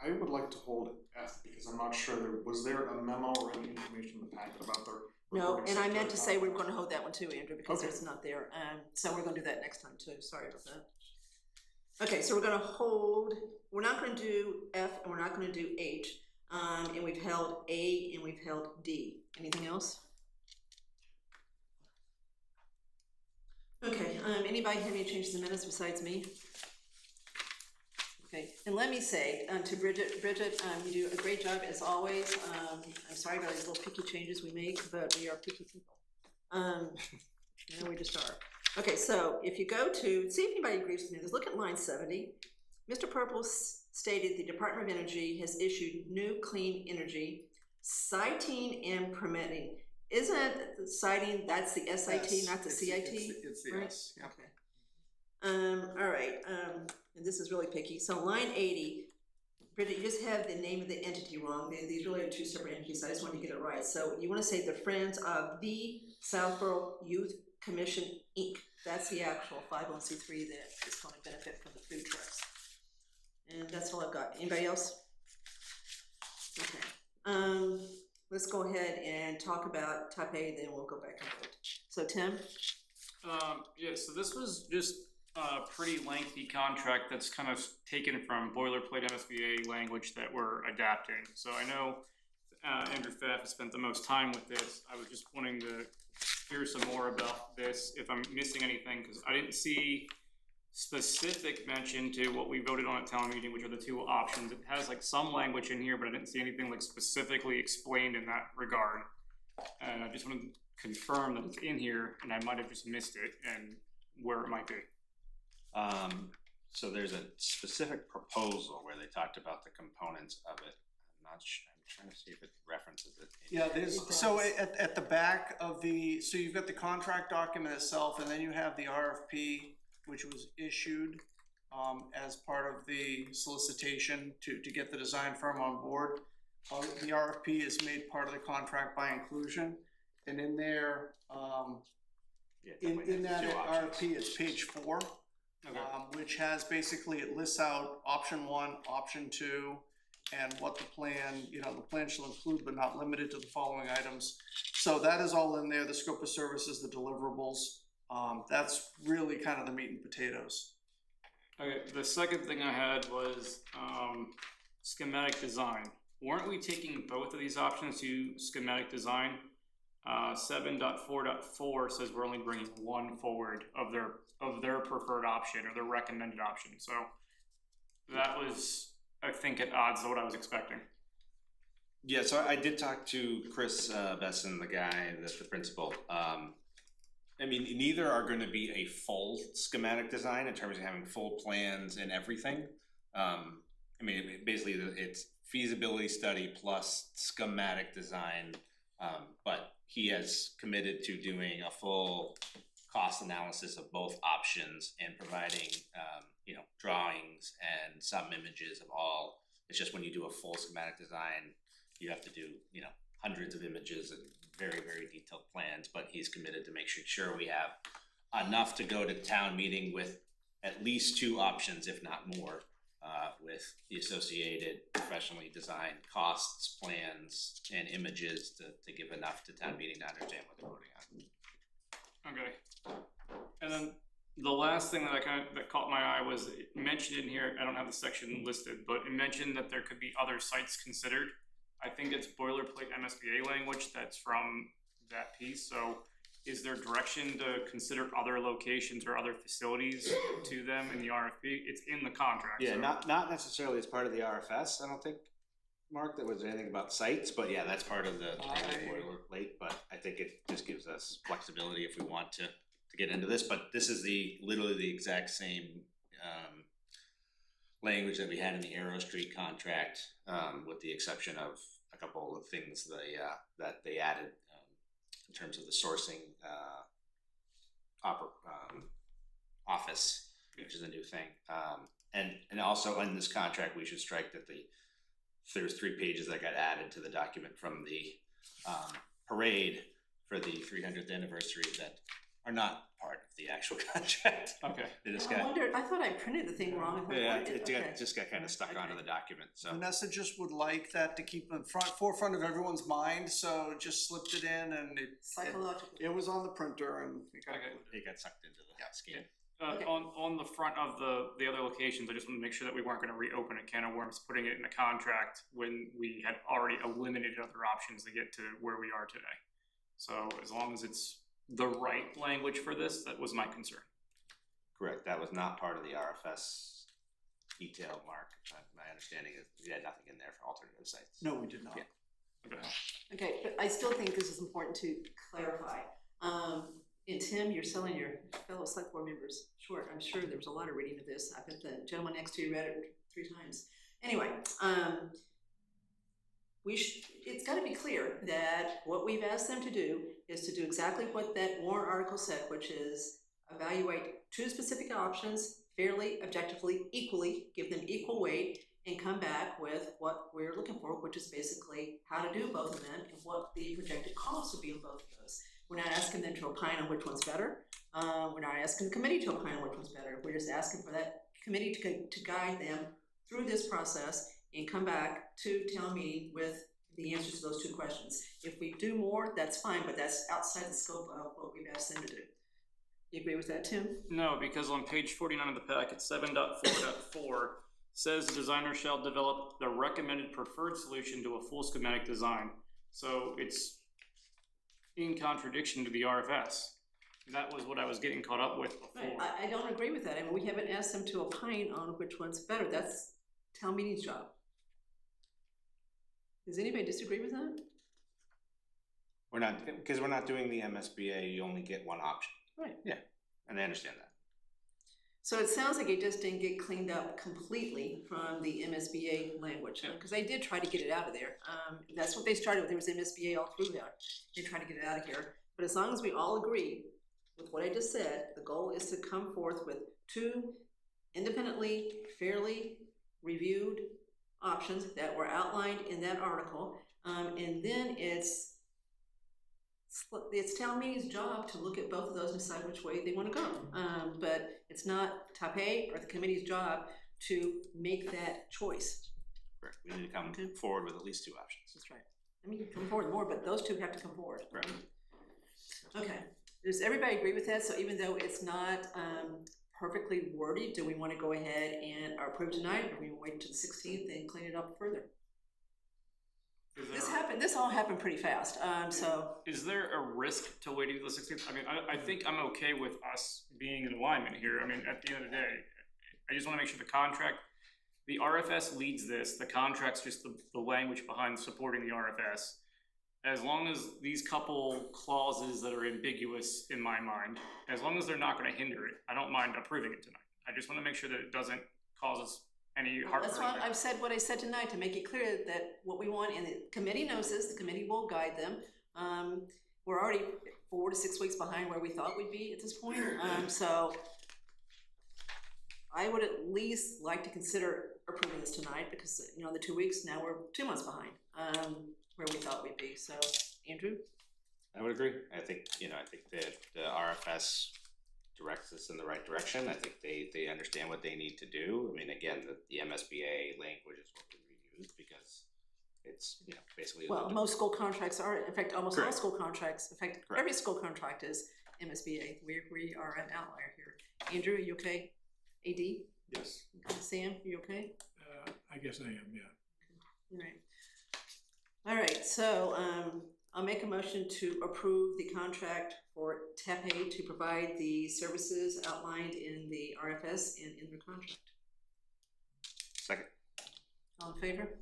I would like to hold F because I'm not sure was there a memo or any information in the packet about the No, recording and I meant secretary to say we were conference? going to hold that one too, Andrew, because Okay. it's not there. So we're going to do that next time too. Sorry about that. Okay, so we're going to hold. We're not going to do F and we're not going to do H. And we've held A and we've held D. Anything else? Okay, anybody have any changes in minutes besides me? Okay, and let me say to Bridget, you do a great job as always. I'm sorry about these little picky changes we make, but we are picky people. We just are. Okay, so if you go to, see if anybody agrees with me, let's look at line 70. Mr. Purple stated the Department of Energy has issued new clean energy siting and permitting. Isn't citing, that's the SIT, Yes, not the CIT? It's the right? S, yeah. Okay. All right, and this is really picky. So line 80, Bridget, you just have the name of the entity wrong. These really are 2 separate entities. I just wanted to get it right. So you want to say the Friends of the Southborough Youth Commission, Inc. That's the actual 501c3 that is going to benefit from the food trucks. And that's all I've got. Anybody else? Okay. Let's go ahead and talk about type A, then we'll go back and vote. So Tim? Yeah, so this was just a pretty lengthy contract that's kind of taken from boilerplate MSBA language that we're adapting. So I know Andrew Pfaff has spent the most time with this. I was just wanting to hear some more about this, if I'm missing anything, because I didn't see specific mention to what we voted on at town meeting, which are the 2 options. It has like some language in here, but I didn't see anything like specifically explained in that regard. And I just want to confirm that it's in here, and I might have just missed it and where it might be. So there's a specific proposal where they talked about the components of it. I'm not sure, I'm trying to see if it references it. Yeah, there's, so at the back of the, so you've got the contract document itself, and then you have the RFP, which was issued as part of the solicitation to get the design firm on board. The RFP is made part of the contract by inclusion, and in there, in that RFP, it's page 4, Okay. which has basically, it lists out option 1, option 2, and what the plan, the plan shall include but not limited to the following items. So that is all in there, the scope of services, the deliverables. That's really kind of the meat and potatoes. Okay, the second thing I had was schematic design. Weren't we taking both of these options to schematic design? 7.4.4 says we're only bringing one forward of their preferred option or their recommended option. So that was, I think, at odds to what I was expecting. Yeah, so I did talk to Chris Besson, the guy, the principal. I mean, neither are going to be a full schematic design in terms of having full plans and everything. I mean, basically, it's feasibility study plus schematic design, but he has committed to doing a full cost analysis of both options and providing, drawings and some images of all. It's just when you do a full schematic design, you have to do, hundreds of images and very, very detailed plans, but he's committed to make sure we have enough to go to town meeting with at least two options, if not more, with the associated professionally designed costs, plans, and images to give enough to town meeting to understand what they're voting on. Okay. And then the last thing that caught my eye was it mentioned in here, I don't have the section listed, but it mentioned that there could be other sites considered. I think it's boilerplate MSBA language that's from that piece. So is there direction to consider other locations or other facilities to them in the RFP? It's in the contract. Yeah, so. not necessarily as part of the RFS, I don't think, Mark, that was anything about sites, but yeah, that's part of the boilerplate, but I think it just gives us flexibility if we want to get into this, but this is literally the exact same language that we had in the Arrow Street contract, with the exception of a couple of things that they added in terms of the sourcing office, which is a new thing. And also in this contract, we should strike that there's 3 pages that got added to the document from the parade for the 300th anniversary that are not part of the actual contract. Okay. I thought I printed the thing wrong. It just got kind of stuck onto the document. So Vanessa just would like that to keep in forefront of everyone's mind, so just slipped it in and Psychologically. it was on the printer and it got sucked into the scheme. Okay. On the front of the other locations, I just want to make sure that we weren't going to reopen a can of worms, putting it in the contract when we had already eliminated other options to get to where we are today. So as long as it's the right language for this, that was my concern. Correct. That was not part of the RFS detail, Mark. My understanding is we had nothing in there for alternative sites. no, we did not. Yeah. Okay, but I still think this is important to clarify. And Tim, you're selling your fellow select board members short. I'm sure there was a lot of reading of this. I bet the gentleman next to you read it 3 times. Anyway, it's got to be clear that what we've asked them to do is to do exactly what that warrant article said, which is evaluate 2 specific options fairly, objectively, equally, give them equal weight, and come back with what we're looking for, which is basically how to do both of them and what the projected costs would be on both of those. We're not asking them to opine on which one's better. We're not asking the committee to opine on which one's better. We're just asking for that committee to guide them through this process and come back to town meeting with the answers to those 2 questions. If we do more, that's fine, but that's outside the scope of what we've asked them to do. You agree with that, Tim? No, because on page 49 of the packet, 7.4.4 says the designer shall develop the recommended preferred solution to a full schematic design. So it's in contradiction to the RFS. That was what I was getting caught up with before. Right. I don't agree with that. I mean, we haven't asked them to opine on which one's better. That's town meeting's job. Does anybody disagree with that? We're not doing the MSBA. You only get one option. Right. Yeah, and I understand that. So it sounds like it just didn't get cleaned up completely from the MSBA language, because they did try to get it out of there. That's what they started with. There was MSBA all through there. They tried to get it out of here. But as long as we all agree with what I just said, the goal is to come forth with 2 independently, fairly reviewed options that were outlined in that article, and then it's town meeting's job to look at both of those and decide which way they want to go. But it's not TAPE or the committee's job to make that choice. Correct. We need to come forward with at least 2 options. That's right. I mean, you can come forward with more, but those 2 have to come forward. Right. Okay. Does everybody agree with that? So even though it's not perfectly worded, do we want to go ahead and approve tonight, or do we wait until the 16th and clean it up further? This all happened pretty fast, so. Is there a risk to waiting till the 16th? I mean, I think I'm okay with us being in alignment here. I mean, at the end of the day, I just want to make sure the RFS leads this, the contract's just the language behind supporting the RFS. As long as these couple clauses that are ambiguous in my mind, as long as they're not going to hinder it, I don't mind approving it tonight. I just want to make sure that it doesn't cause us any heartburn. That's why I've said what I said tonight, to make it clear that what we want, and the committee knows this, the committee will guide them. We're already 4 to 6 weeks behind where we thought we'd be at this point, so I would at least like to consider approving this tonight, because, you know, the 2 weeks, now we're 2 months behind, where we thought we'd be, so, Andrew? I would agree. I think that the RFS directs us in the right direction. I think they understand what they need to do. I mean, again, the MSBA language is what we use because it's, you know, basically. Well, most school contracts are, in fact, almost all Correct. school contracts, in fact, Correct. every school contract is MSBA. We are an outlier here. Andrew, are you okay? AD? Yes. Sam, you okay? I guess I am, yeah. All right, so I'll make a motion to approve the contract for TAPE to provide the services outlined in the RFS and in the contract. Second. All in favor?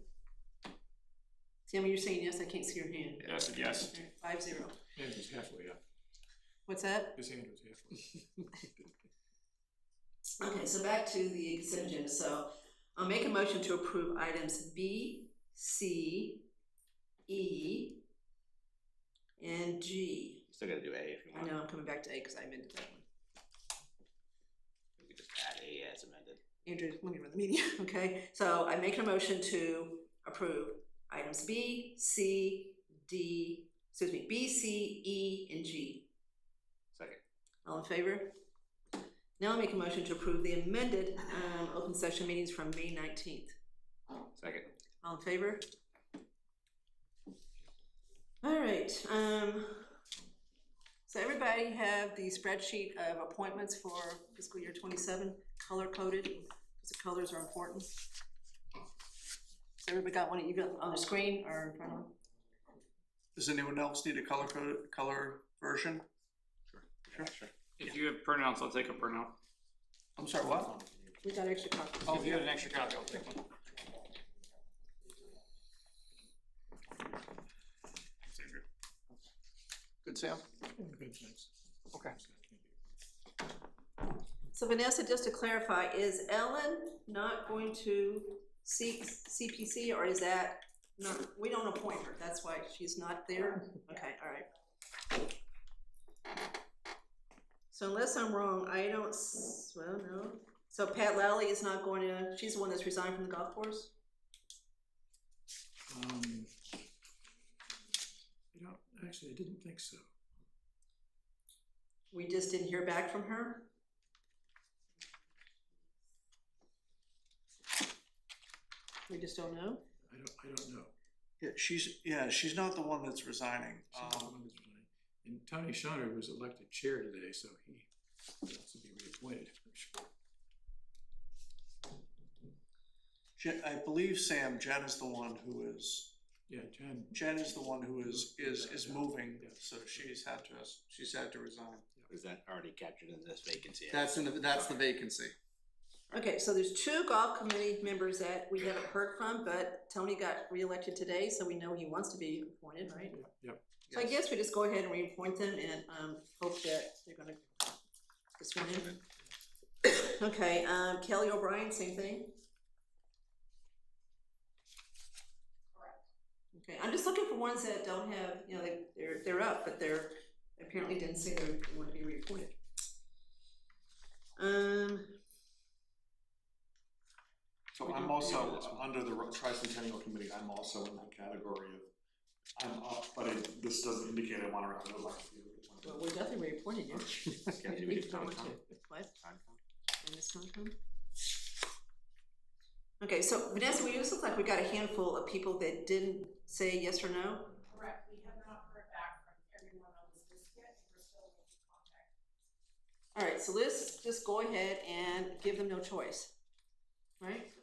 Sam, you're saying yes, I can't see your hand. Yeah, I said yes. All right, 5-0. Andrew's halfway up. What's that? His hand was halfway. Okay, so back to the consent agenda. So I'll make a motion to approve items B, C, E, and G. Still gotta do A if you I want. know, I'm coming back to A because I amended that one. We could just add A as amended. Andrew, let me run the meeting, okay? So I make a motion to approve items B, C, D, B, C, E, and G. Second. All in favor? Now I'll make a motion to approve the amended open session meetings from May 19th. Second. All in favor? All right, so everybody have the spreadsheet of appointments for fiscal year 27, color coded, because the colors are important. So everybody got one that you got on the screen or in front of them? Does anyone else need a color version? Sure. If you have printouts, I'll take a printout. I'm sorry, what? We got extra copies. Oh, if you have an extra copy, I'll take one. Thanks, Andrew. Good, Sam? Good, thanks. Okay. So Vanessa, just to clarify, is Ellen not going to seek CPC, or is that not, we don't appoint her, that's why she's not there? Okay, all right. So unless I'm wrong, I don't, well, no. So Pat Lally is not going to, she's the one that's resigned from the golf course? Actually, I didn't think so. We just didn't hear back from her? We just don't know? I don't know. Yeah, she's not the one that's resigning. She's the one that's running. And Tony Schoner was elected chair today, so he wants to be reappointed for sure. I believe, Sam, Jen is the one who is. Yeah, Jen is the one who is moving, so she's had to resign. Is that already captured in this vacancy? That's the vacancy. Okay, so there's 2 golf committee members that we haven't heard from, but Tony got reelected today, so we know he wants to be appointed, right? Yep. So I guess we just go ahead and reappoint them and hope that they're gonna get sworn in. Okay, Kelly O'Brien, same thing? Okay, I'm just looking for ones that don't have, you know, they're up, but they're apparently didn't say they want to be reappointed. So I'm also, under the Tricentennial Committee, I'm also in that category of, I'm up, but this doesn't indicate I want to reappoint. Well, we're definitely reappointing you. Okay, do we do Concom? What? Concom? And this Concom? Okay, so Vanessa, we just look like we got a handful of people that didn't say yes or no. Correct, we have not heard back from everyone on this list yet, and we're still making contact. All right, so let's just go ahead and give them no choice, right?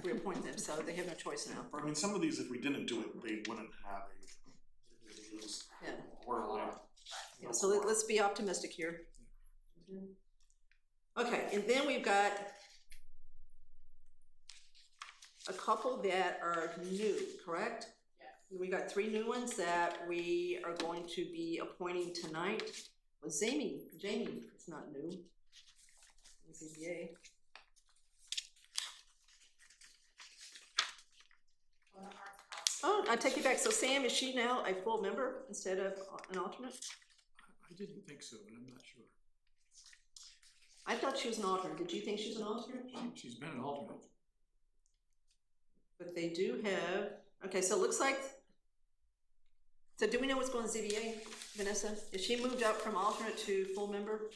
reappoint them, so they have no choice now. I mean, some of these, if we didn't do it, they wouldn't have Yeah. borderline. Yeah, so let's be optimistic here. Okay, and then we've got a couple that are new, correct? Yes. We got 3 new ones that we are going to be appointing tonight. Well, Jamie, it's not new. ZBA. Oh, I take it back. So Sam, is she now a full member instead of an alternate? I didn't think so, but I'm not sure. I thought she was an alternate. Did you think she was an alternate? She's been an alternate. But they do have, okay, so it looks like, so do we know what's going on ZBA, Vanessa? Is she moved up from alternate to full member?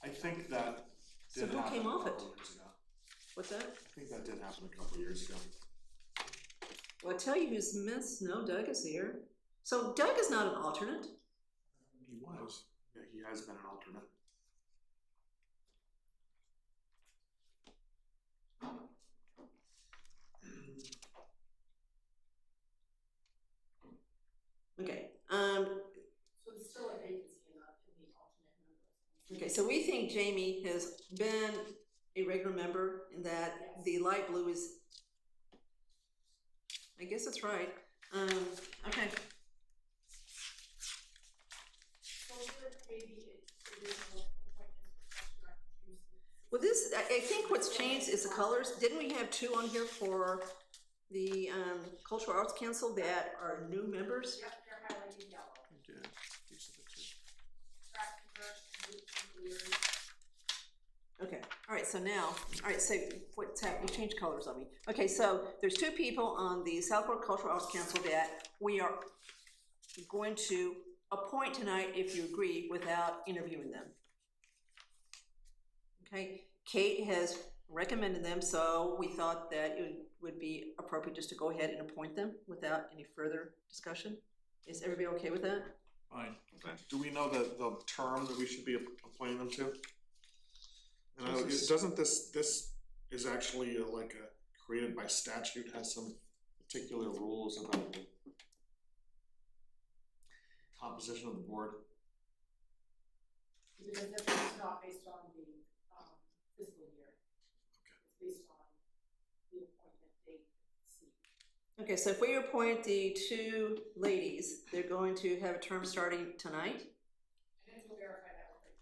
I think that So did who happen came off a it? couple years ago. What's that? I think that did happen a couple years ago. Well, I'll tell you who's missed. No, Doug is here. So Doug is not an alternate. He was. Yeah, he has been an alternate. Okay, So there's still a vacancy in the alternate members. okay, so we think Jamie has been a regular member and that the light blue is, I guess that's right. Okay. So maybe additional appointments for special activities. Well, this, I think what's changed is the colors. Didn't we have 2 on here for the Cultural Arts Council that are new members? Yep, they're highlighted yellow. Yeah, these are the 2. Track conversion, Okay, all right, so now, all right, so what's happening, you changed colors on me. Okay, so there's 2 people on the Southborough Cultural Arts Council that we are going to appoint tonight, if you agree, without interviewing them. Okay, Kate has recommended them, so we thought that it would be appropriate just to go ahead and appoint them without any further discussion. Is everybody okay with that? Fine. Do we know the term that we should be appointing them to? And So doesn't this is actually created by statute, has some particular rules about the composition of the board? Because this is not based on the fiscal year. Okay. It's based on the appointment date. Okay, so if we appoint the 2 ladies, they're going to have a term starting tonight? And then we'll verify that with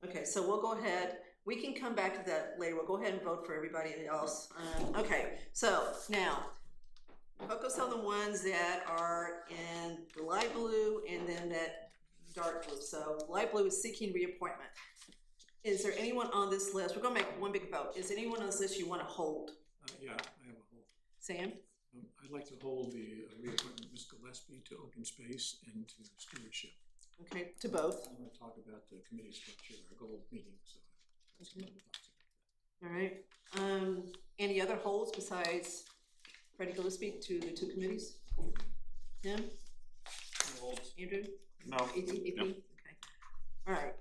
Rachel. Okay, so we'll go ahead, we can come back to that later, we'll go ahead and vote for everybody else. Okay, so now, focus on the ones that are in the light blue and then that dark blue. So light blue is seeking reappointment. Is there anyone on this list, we're gonna make one big vote, is there anyone on this list you wanna hold? Yeah, I have a whole. Sam? I'd like to hold the reappointment of Ms. Gillespie to open space and to stewardship. Okay, to both. I want to talk about the committee structure, our goal meeting, so. that's Okay. my thoughts about All right, any other holds besides Freddie Gillespie to the 2 committees? Tim? Andrew? No. AP? No. Okay. All right.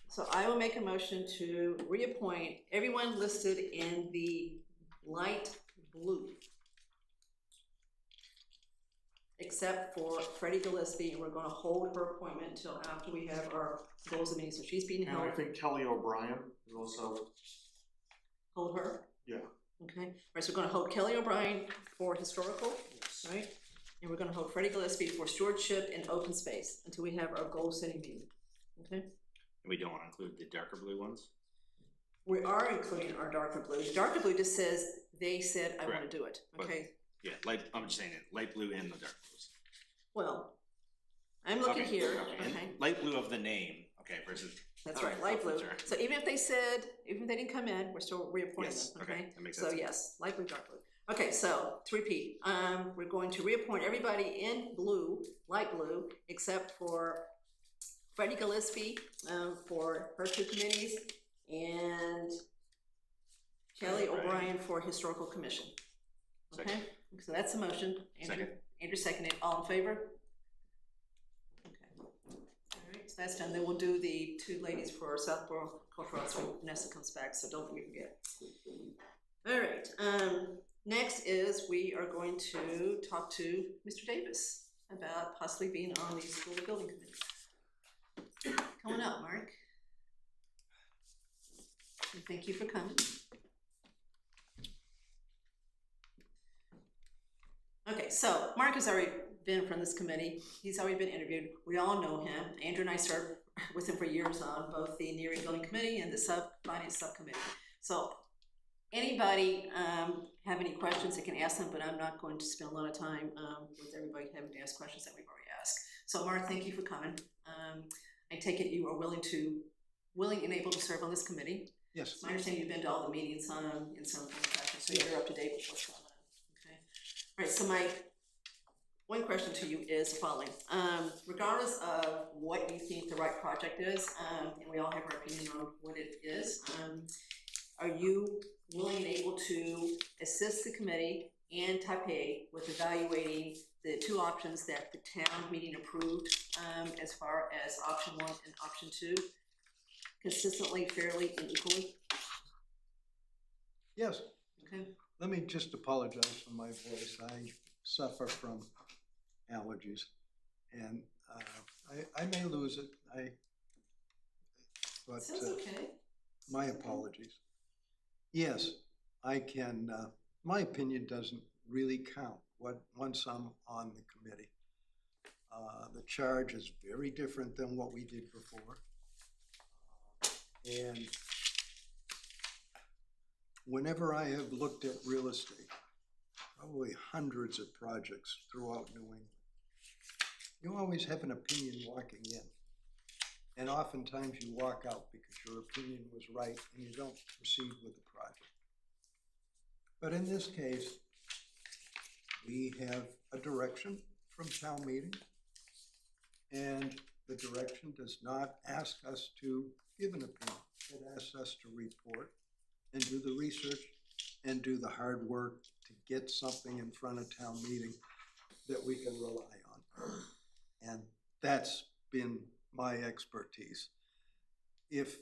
So I will make a motion to reappoint everyone listed in the light blue, except for Freddie Gillespie, and we're gonna hold her appointment until after we have our goals and meetings, so she's being And I held. think Kelly O'Brien is also, Hold her? yeah. Okay, all right, so we're gonna hold Kelly O'Brien for historical, Yes. right? And we're gonna hold Freddie Gillespie for stewardship and open space until we have our goal setting meeting, okay? And we don't want to include the darker blue ones? We are including our darker blue. The darker blue just says, they said, I wanna Correct. do it, But- okay? Yeah, I'm just saying it, light blue and the dark blues. Well, I'm looking Okay, here, okay. okay? And light blue of the name, okay, versus. That's all right, light blue. Sure. So even if they said, even if they didn't come in, we're still reappointing Yes, them, okay, okay? that makes So sense. yes, light blue, dark blue. Okay, so to repeat, we're going to reappoint everybody in blue, light blue, except for Freddie Gillespie, for her 2 committees, and Kelly O'Brien for Historical Commission. Okay, Second. so that's the motion. Andrew, Second. Andrew seconded, all in favor? Okay. All right, so that's done. Then we'll do the two ladies for Southborough Cultural Arts when Vanessa comes back, so don't forget. All right, next is we are going to talk to Mr. Davis about possibly being on the school building committee. Come on up, Mark. And thank you for coming. Okay, so Mark has already been from this committee. He's already been interviewed. We all know him. Andrew and I served with him for years on both the Neary Building Committee and the Finance Subcommittee. So anybody have any questions, they can ask them, but I'm not going to spend a lot of time with everybody having to ask questions that we've already asked. So Mark, thank you for coming. I take it you are willing and able to serve on this committee. Yes. My understanding you've been to all the meetings in some form or fashion, so you're up to date with what's going on. Okay. All right, so my one question to you is the following. Regardless of what you think the right project is, and we all have our opinion on what it is, are you willing and able to assist the committee and Taipei with evaluating the two options that the town meeting approved as far as option 1 and option 2, consistently, fairly, and equally? Yes. Okay. Let me just apologize for my voice. I suffer from allergies, and I may lose it. But sounds okay. My apologies. Yes, I can. My opinion doesn't really count. Once I'm on the committee, the charge is very different than what we did before, and whenever I have looked at real estate, probably hundreds of projects throughout New England, you always have an opinion walking in. And oftentimes you walk out because your opinion was right and you don't proceed with the project. But in this case, we have a direction from town meeting, and the direction does not ask us to give an opinion. It asks us to report and do the research and do the hard work to get something in front of town meeting that we can rely on. And that's been my expertise. If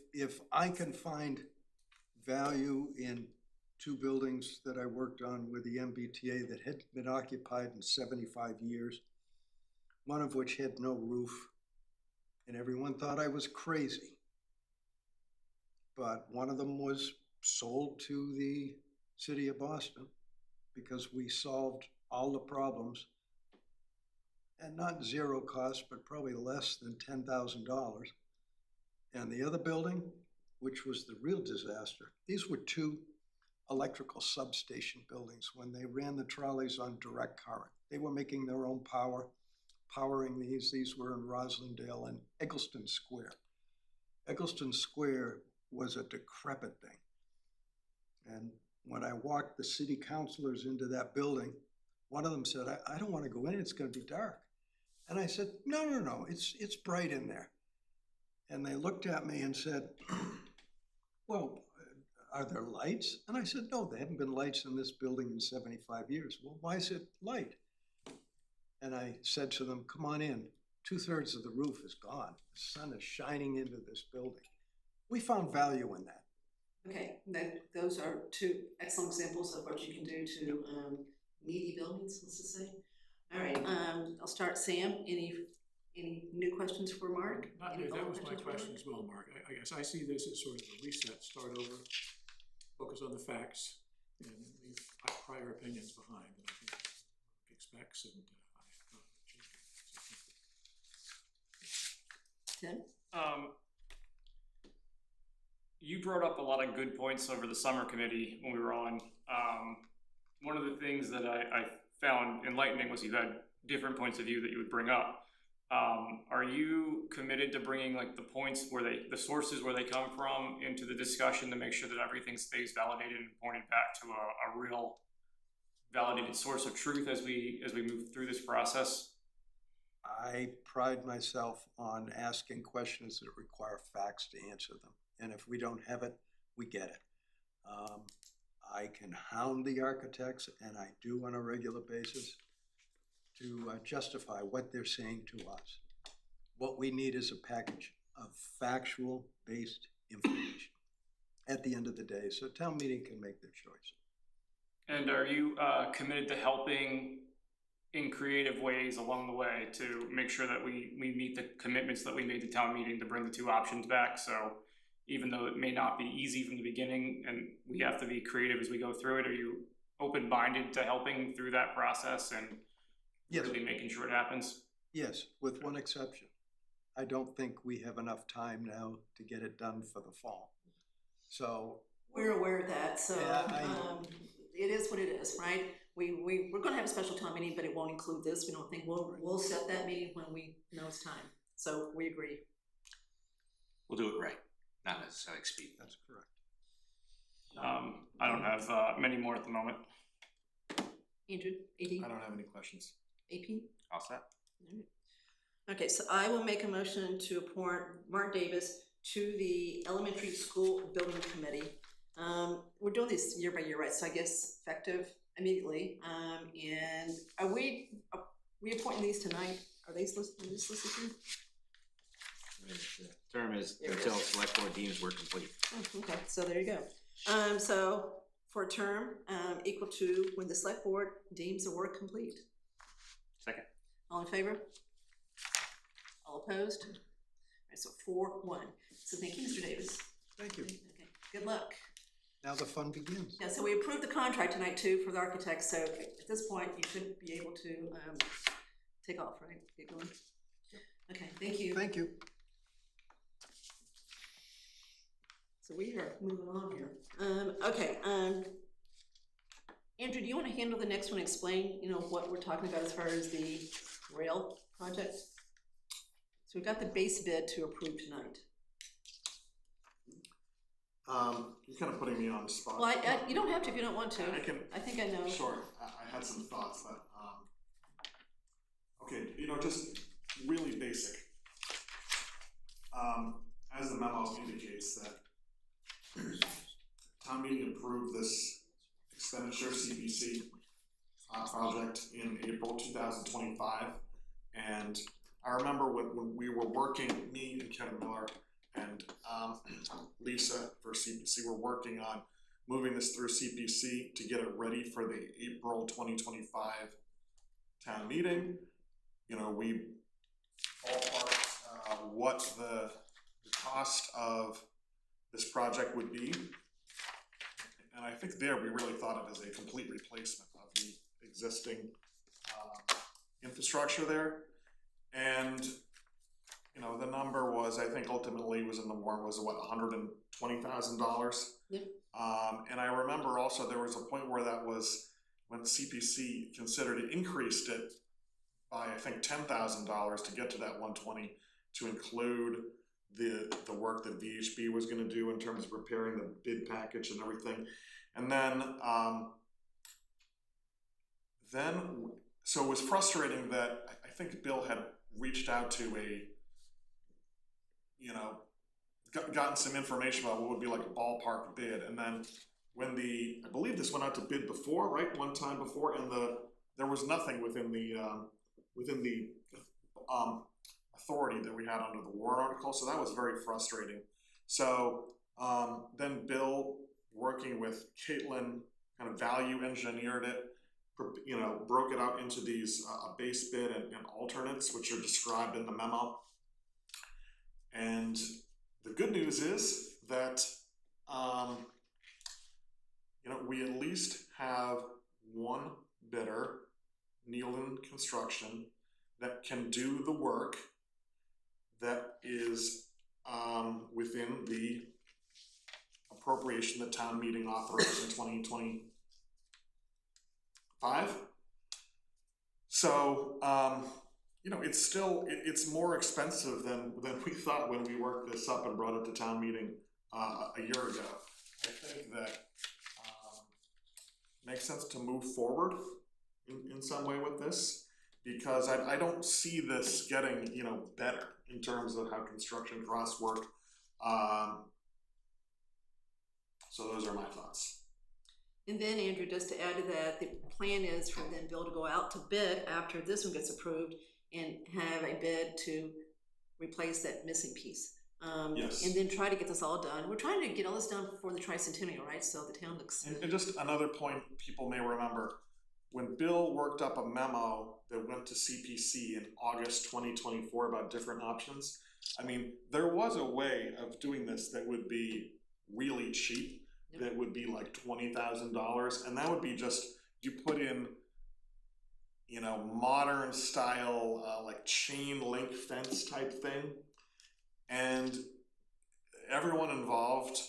I can find value in 2 buildings that I worked on with the MBTA that had been occupied in 75 years, one of which had no roof, and everyone thought I was crazy. But one of them was sold to the city of Boston because we solved all the problems, and not zero cost, but probably less than $10,000. And the other building, which was the real disaster, these were 2 electrical substation buildings when they ran the trolleys on direct current. They were making their own power, powering these. These were in Roslindale and Eggleston Square. Eggleston Square was a decrepit thing. And when I walked the city councilors into that building, one of them said, I don't want to go in, it's going to be dark. And I said, no, it's bright in there. And they looked at me and said, well, are there lights? And I said, no, there haven't been lights in this building in 75 years. Well, why is it light? And I said to them, come on in. 2/3 of the roof is gone. The sun is shining into this building. We found value in that. Okay, those are 2 excellent examples of what you can do to needy buildings, let's just say. All right, I'll start. Sam, any new questions for Mark? Not new, that was my question as well, Mark. I guess I see this as sort of a reset, start over, focus on the facts, and leave prior opinions behind. And I think that's what Mark expects, and I have not changed. Tim? You brought up a lot of good points over the summer committee when we were on. One of the things that I found enlightening was you had different points of view that you would bring up. Are you committed to bringing like the points where the sources where they come from into the discussion to make sure that everything stays validated and pointed back to a real validated source of truth as we move through this process? I pride myself on asking questions that require facts to answer them. And if we don't have it, we get it. I can hound the architects, and I do on a regular basis, to justify what they're saying to us. What we need is a package of factual-based information at the end of the day, so town meeting can make their choice. And are you committed to helping in creative ways along the way to make sure that we meet the commitments that we made to town meeting to bring the two options back? So even though it may not be easy from the beginning and we have to be creative as we go through it, are you open-minded to helping through that process and Yes. really making sure it happens? Yes, with one exception. I don't think we have enough time now to get it done for the fall. So, We're aware of that, so, Yeah, it is what it is, right? We're gonna have a special town meeting, but it won't include this, we don't think, we'll set that meeting when we know it's time, so we agree. We'll do it right, not necessarily speed. that's correct. I don't have many more at the moment. Andrew, AD, I don't have any questions. AP? All set? Alright. Okay, so I will make a motion to appoint Mark Davis to the Elementary School Building Committee. We're doing this year by year, right? So I guess effective immediately. And are we appointing these tonight? Are they listed here? The term is until select board deems we're complete. Oh, okay, so there you go. So for a term equal to when the select board deems the work complete. Second. All in favor? All opposed? All right, so 4-1. So thank you, Mr. Davis. Thank you. Okay, good luck. Now the fun begins. Yeah, so we approved the contract tonight too for the architects, so at this point, you should be able to take off, right? Get going. Okay, thank you. Thank you. So we are moving on here. Okay, Andrew, do you want to handle the next one, explain, what we're talking about as far as the rail project? So we've got the base bid to approve tonight. You're kind of putting me on the spot. Well, you don't have to if you don't want to. I think I know. Sure, I had some thoughts, but, okay, just really basic. As the memo indicates that town meeting approved this expenditure CPC project in April 2025, and I remember when we were working, me and Kevin Miller and Lisa for CPC were working on moving this through CPC to get it ready for the April 2025 town meeting. We ballparked what the cost of this project would be. And I think there we really thought of as a complete replacement of the existing infrastructure there. And the number was, I think ultimately was in the warrant was what, $120,000. Yep. And I remember also there was a point where that was when CPC considered it, increased it by I think $10,000 to get to that 120 to include the work that VHB was going to do in terms of preparing the bid package and everything. And then so it was frustrating that I think Bill had reached out to gotten some information about what would be like a ballpark bid, and then when I believe this went out to bid before, right, one time before, and there was nothing within the authority that we had under the warrant article, so that was very frustrating. So then Bill, working with Caitlin, kind of value engineered it, broke it out into these base bid and alternates, which are described in the memo. And the good news is that we at least have one bidder, Nealon Construction, that can do the work that is within the appropriation that town meeting authorized in 2025. So it's still it's more expensive than we thought when we worked this up and brought it to town meeting a year ago. I think that makes sense to move forward in some way with this, because I don't see this getting better in terms of how construction costs work. So those are my thoughts. And then Andrew, just to add to that, the plan is for then Bill to go out to bid after this one gets approved and have a bid to replace that missing piece. Yes. And then try to get this all done. We're trying to get all this done before the tricentennial, right? So the town looks. And just another point people may remember, when Bill worked up a memo that went to CPC in August 2024 about different options, I mean, there was a way of doing this that would be really cheap, that would be like $20,000, and that would be just, you put in, you know, modern style, like chain link fence type thing, and everyone involved,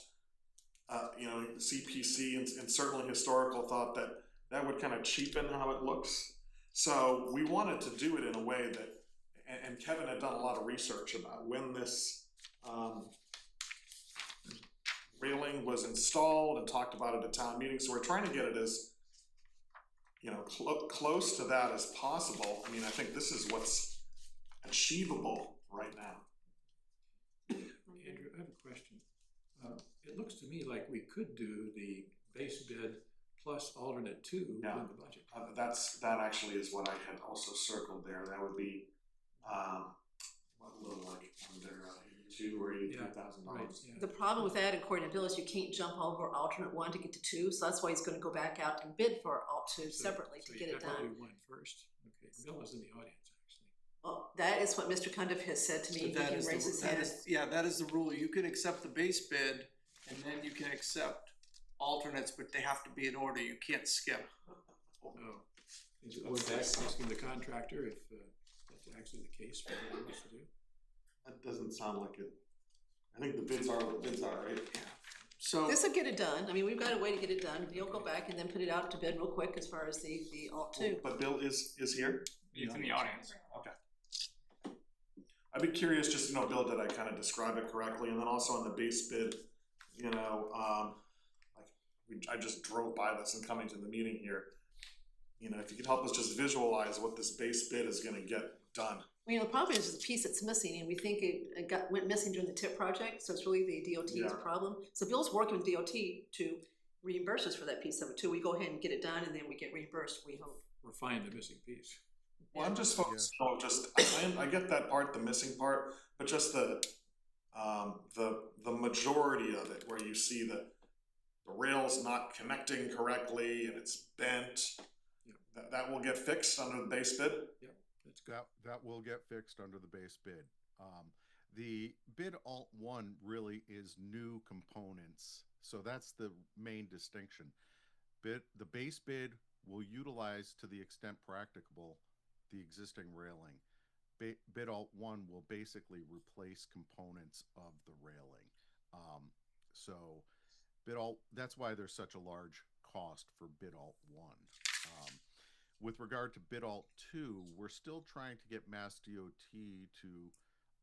you know, CPC and certainly historical thought that that would kind of cheapen how it looks. So we wanted to do it in a way that, and Kevin had done a lot of research about when this railing was installed and talked about it at town meeting. So we're trying to get it as, you know, close to that as possible. I mean, I think this is what's achievable right now. Andrew, I have a question. It looks to me like we could do the base bid plus alternate 2 in the budget. That actually is what I had also circled there. That would be what little like under $82,000 or $83,000. Right, yeah. The problem with that, according to Bill, is you can't jump over alternate 1 to get to 2. So that's why he's going to go back out and bid for alt 2 separately to get it done. So you have to do 1 first. Okay, Bill is in the audience, actually. Well, that is what Mr. Cundiff has said to me. He can raise his hand. That is the rule. You can accept the base bid, and then you can accept alternates, but they have to be in order. You can't skip. Oh, is it back asking the contractor if that's actually the case for what he wants to do? That doesn't sound like it. I think the bids are what the bids are, right? Yeah. So This will get it done. I mean, we've got a way to get it done. He'll go back and then put it out to bid real quick as far as the alt 2. But Bill is here? He's in the audience. Okay. I'd be curious, just to know, Bill, did I kind of describe it correctly? And then also on the base bid, you know, I just drove by this and coming to the meeting here. You know, if you could help us just visualize what this base bid is going to get done. Well, you know, the problem is the piece that's missing, and we think it went missing during the TIP project, so it's really the DOT's problem. So Bill's working with DOT to reimburse us for that piece of it too. We go ahead and get it done, and then we get reimbursed, we hope. Or find the missing piece. Well, I'm just focused on I get that part, the missing part, but just the majority of it, where you see the rail's not connecting correctly and it's bent. That will get fixed under the base bid. Yep, that's good. That will get fixed under the base bid. The bid alt 1 really is new components, so that's the main distinction. The base bid will utilize to the extent practicable the existing railing. Bid alt 1 will basically replace components of the railing. So bid alt, that's why there's such a large cost for bid alt 1. With regard to bid alt 2, we're still trying to get Mass DOT to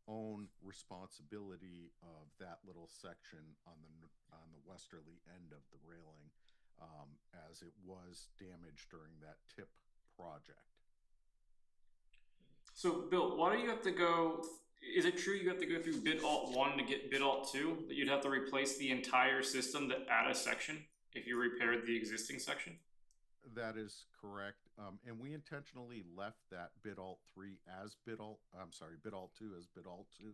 own responsibility of that little section on the westerly end of the railing, as it was damaged during that TIP project. So, Bill, why do you have to go? Is it true you have to go through bid alt 1 to get bid alt 2? That you'd have to replace the entire system to add a section if you repaired the existing section? That is correct. And we intentionally left that bid alt 3 as bid alt 2 as bid alt 2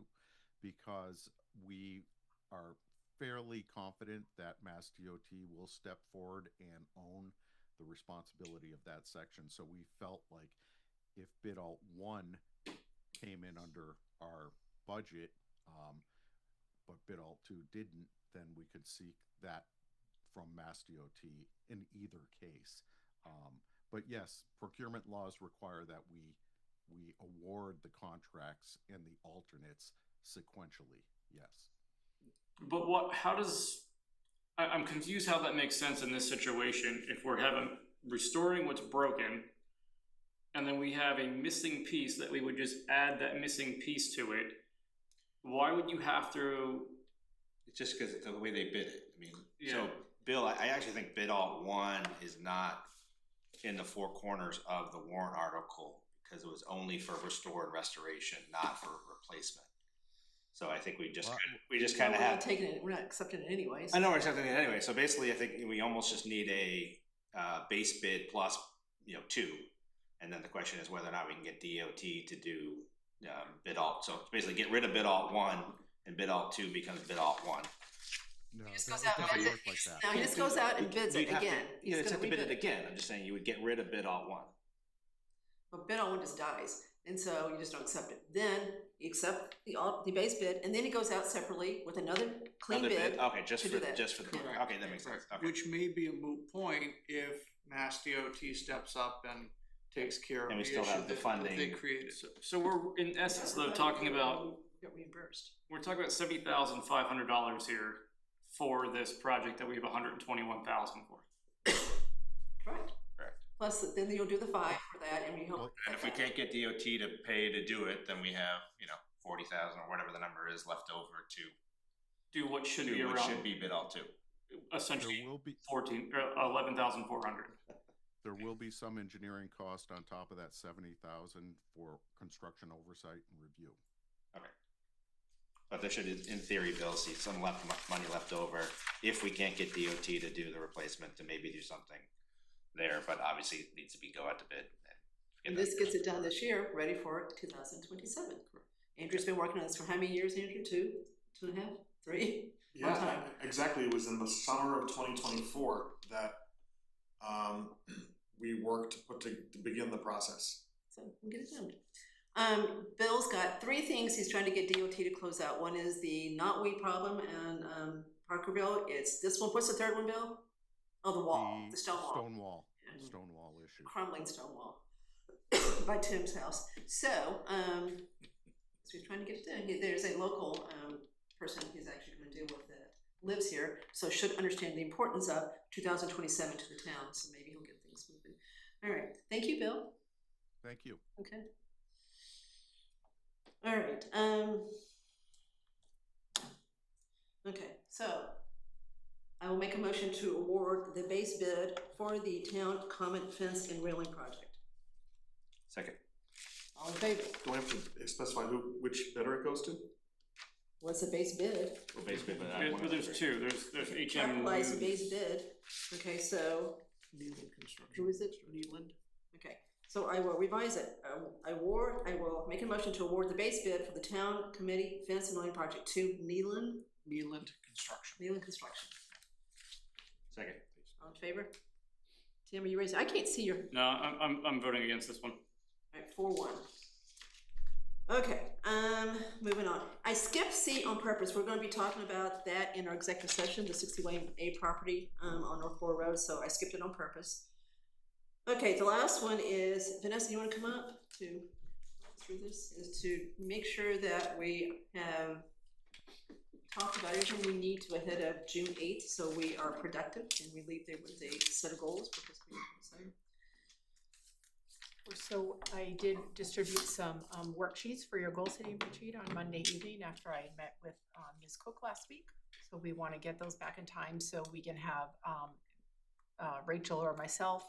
because we are fairly confident that Mass DOT will step forward and own the responsibility of that section. So we felt like if bid alt 1 came in under our budget, but bid alt 2 didn't, then we could seek that from Mass DOT in either case. But yes, procurement laws require that we award the contracts and the alternates sequentially. Yes. But I'm confused how that makes sense in this situation if we're restoring what's broken and then we have a missing piece that we would just add that missing piece to it. Why would you have to? It's just because the way they bid it. I mean, so Bill, I actually think bid alt 1 is not in the four corners of the warrant article because it was only for restore and restoration, not for replacement. So I think we just kind of have taking it. We're not accepting it anyways. I know we're accepting it anyway. So basically, I think we almost just need a base bid plus 2, and then the question is whether or not we can get DOT to do bid alt, so basically get rid of bid alt 1 and bid alt 2 becomes bid alt 1. No, He just that goes out and doesn't bids work like it. that. Now he just goes out and bids it You'd have to- again. You He's just have gonna to bid rebid it again, I'm just saying you would get rid of bid alt 1. But bid alt 1 just dies, and so you just don't accept it. Then you accept the base bid, and then he goes out separately with another clean Another bid. okay, just to for, do that. just for the, Correct. okay, that makes sense, okay. Which may be a moot point if Mass DOT steps up and takes care of And the we still issue have the that funding. they created. So we're in essence though talking about, Get reimbursed. we're talking about $70,500 here for this project that we have $121,000 for. Correct. Correct. Plus, then you'll do the 5 for that, and we hope. Well, And if we can't get DOT to pay to do it, then we have, 40,000 or whatever the number is left over to Do what should be do what around should be bid alt 2. essentially There will be, 11,400. there will be some engineering cost on top of that 70,000 for construction oversight and review. But there should, in theory, Bill, see some money left over if we can't get DOT to do the replacement to maybe do something there, but obviously it needs to go out to bid. And this gets it done this year, ready for 2027. Andrew's been working on this for how many years, Andrew? 2.5, 3? Long Yeah, time. exactly. It was in the summer of 2024 that we worked to begin the process. So we'll get it done. Bill's got 3 things he's trying to get DOT to close out. One is the knotweed problem in Parkerville. It's this one. What's the third one, Bill? Oh, the wall, the stone wall. Stone wall, Yeah. stone wall issue. Crumbling stone wall by Tim's house. So he's trying to get it done. There's a local person he's actually going to deal with that lives here, so should understand the importance of 2027 to the town. So maybe he'll get things moving. All right. Thank you, Bill. Thank you. Okay. All right. Okay. So I will make a motion to award the base bid for the town common fence and railing project. Second. All in favor? Do I have to specify which bidder it goes to? What's the base bid? Well, basically, but But there's two. There's HM. Capitalize the base bid. Okay, so Needland Construction. who is it? Needland. Okay, so I will revise it. I will make a motion to award the base bid for the town committee fence and railing project to Needland Construction. Construction. Second. All in favor? Tim, are you raising? I can't see your. No, I'm voting against this one. All right, 4-1. Okay, moving on. I skipped C on purpose. We're going to be talking about that in our executive session, the 61A property on North Borough Road. So I skipped it on purpose. Okay, the last one is Vanessa. You want to come up to through this? Is to make sure that we have talked about everything we need to ahead of June 8th, so we are productive and we leave there with a set of goals because we. So I did distribute some worksheets for your goal setting retreat on Monday evening after I met with Ms. Cook last week. So we want to get those back in time so we can have Rachel or myself,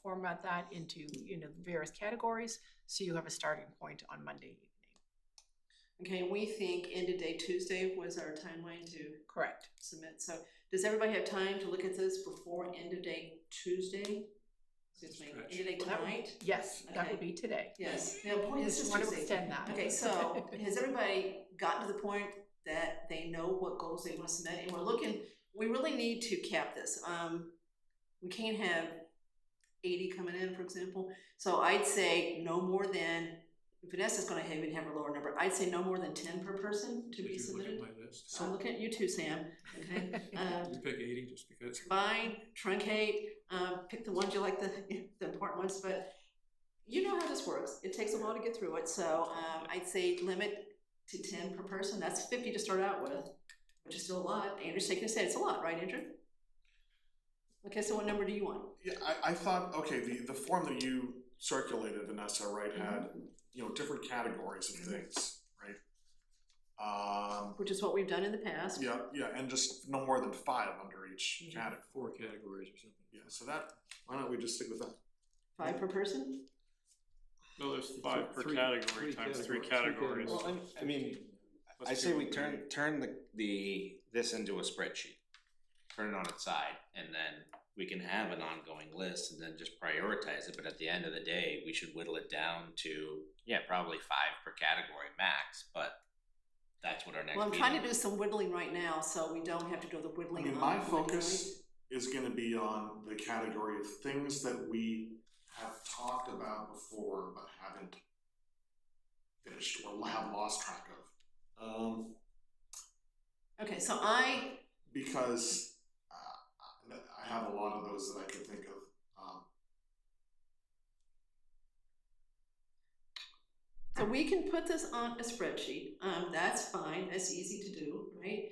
format that into, various categories. So you have a starting point on Monday evening. Okay, we think end of day Tuesday was our timeline to Correct. submit. So does everybody have time to look at this before end of day Tuesday? Excuse me, end of day tonight? Yes, that would Okay. be today. Yes. Yeah, boy, this is Just want to Tuesday. extend that. Okay, so has everybody gotten to the point that they know what goals they want to submit? And we really need to cap this. We can't have 80 coming in, for example. So I'd say no more than, Vanessa's gonna even have a lower number. I'd say no more than 10 per person to Did be you look submitted. at my list? So I'm looking at you too, Sam, okay? You pick 80 just because. Combine, truncate, pick the ones you like, the important ones, but you know how this works. It takes a while to get through it, so I'd say limit to 10 per person. That's 50 to start out with, which is still a lot. Andrew's shaking his head. It's a lot, right, Andrew? Okay, so what number do you want? Yeah, I thought, okay, the form that you circulated, Vanessa, right, had, different categories of things, right? Which is what we've done in the past. Yeah, and just no more than 5 under each category. 4 categories or something. Yeah, so why don't we just stick with that? 5 per person? No, there's 5 per Three- category three times 3 categories. categories. Well, I mean, I say we turn this into a spreadsheet. Turn it on its side and then we can have an ongoing list and then just prioritize it, but at the end of the day, we should whittle it down to, yeah, probably 5 per category max, but that's what our next Well, I'm meeting. trying to do some whittling right now, so we don't have to do the I whittling. mean, on my Monday focus is gonna be on the category of things that we have talked about before but haven't finished or have lost track of. night. Okay, so I, Because I have a lot of those that I could think of. so we can put this on a spreadsheet, that's fine, that's easy to do, right?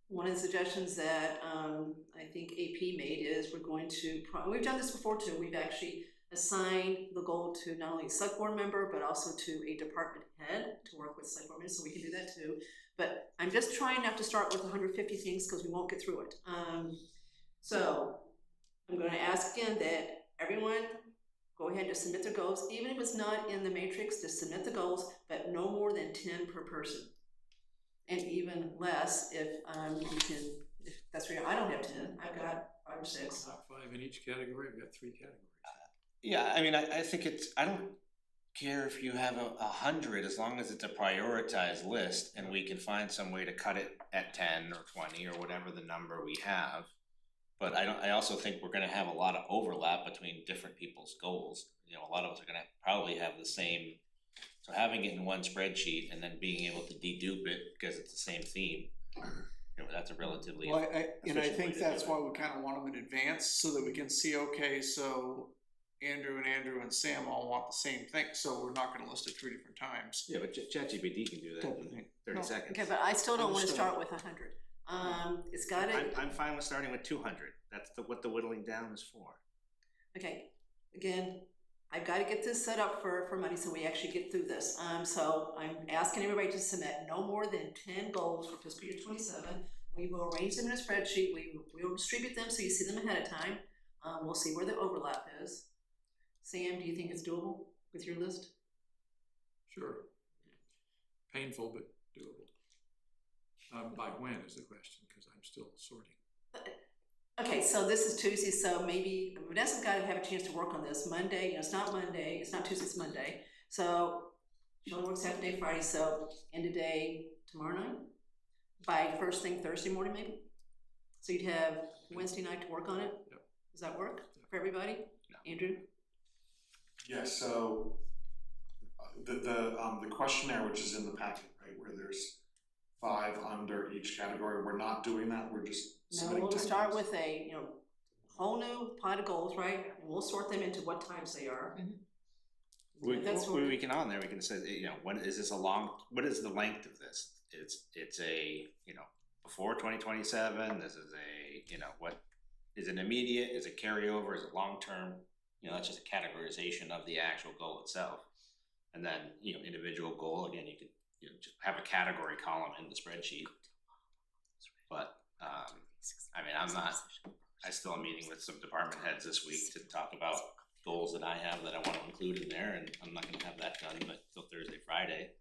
One of the suggestions that, I think AP made is we're going to, we've done this before too, we've actually assigned the goal to not only a select board member, but also to a department head to work with select board members, so we can do that too. But I'm just trying not to start with 150 things because we won't get through it. So I'm gonna ask again that everyone go ahead and just submit their goals, even if it's not in the matrix, just submit the goals, but no more than 10 per person. And even less if you can, if that's where I don't have 10, I've got 5 or 6. Not 5 in each category, we've got 3 categories. Yeah, I mean, I think I don't care if you have 100, as long as it's a prioritized list and we can find some way to cut it at 10 or 20 or whatever the number we have. But I also think we're gonna have a lot of overlap between different people's goals. You know, a lot of us are gonna probably have the same, so having it in one spreadsheet and then being able to dedupe it because it's the same theme, you know, that's a relatively Well, and I efficient way think to that's do why it. we kind of want them in advance, so that we can see, okay, so Andrew and Sam all want the same thing, so we're not gonna list it 3 different times. Yeah, but ChatGPT can do that Type of in thing. 30 No. seconds. Okay, but I still don't wanna Understood. start with 100. It's gotta, I'm fine with starting with 200. That's what the whittling down is for. okay, again, I've gotta get this set up for Monday so we actually get through this. So I'm asking everybody to submit no more than 10 goals for fiscal year 27. We will arrange them in a spreadsheet, we will distribute them so you see them ahead of time. We'll see where the overlap is. Sam, do you think it's doable with your list? Sure. Painful, but doable. By when is the question, because I'm still sorting. Okay, so this is Tuesday, so maybe Vanessa's got to have a chance to work on this. Monday, you know, it's not Monday, it's not Tuesday, it's Monday. So she only works half a day Friday, so end of day tomorrow night? By first thing Thursday morning, maybe? So you'd have Wednesday night to work on it? Yep. Does that work for everybody? No. Andrew? Yeah, so the questionnaire, which is in the packet, right, where there's 5 under each category, we're not doing that, we're just No, submitting we'll just 10 start goals. with a, you know, whole new pot of goals, right? And we'll sort them into what times they are. That's what- We can on there, we can say, you know, what is the length of this? It's a, you know, before 2027, this is a, you know, what, is it immediate, is it carryover, is it long-term? You know, that's just a categorization of the actual goal itself. And then, you know, individual goal, again, you could, you know, just have a category column in the spreadsheet. But, I mean, I still am meeting with some department heads this week to talk about goals that I have that I want to include in there, and I'm not gonna have that done till Thursday, Friday.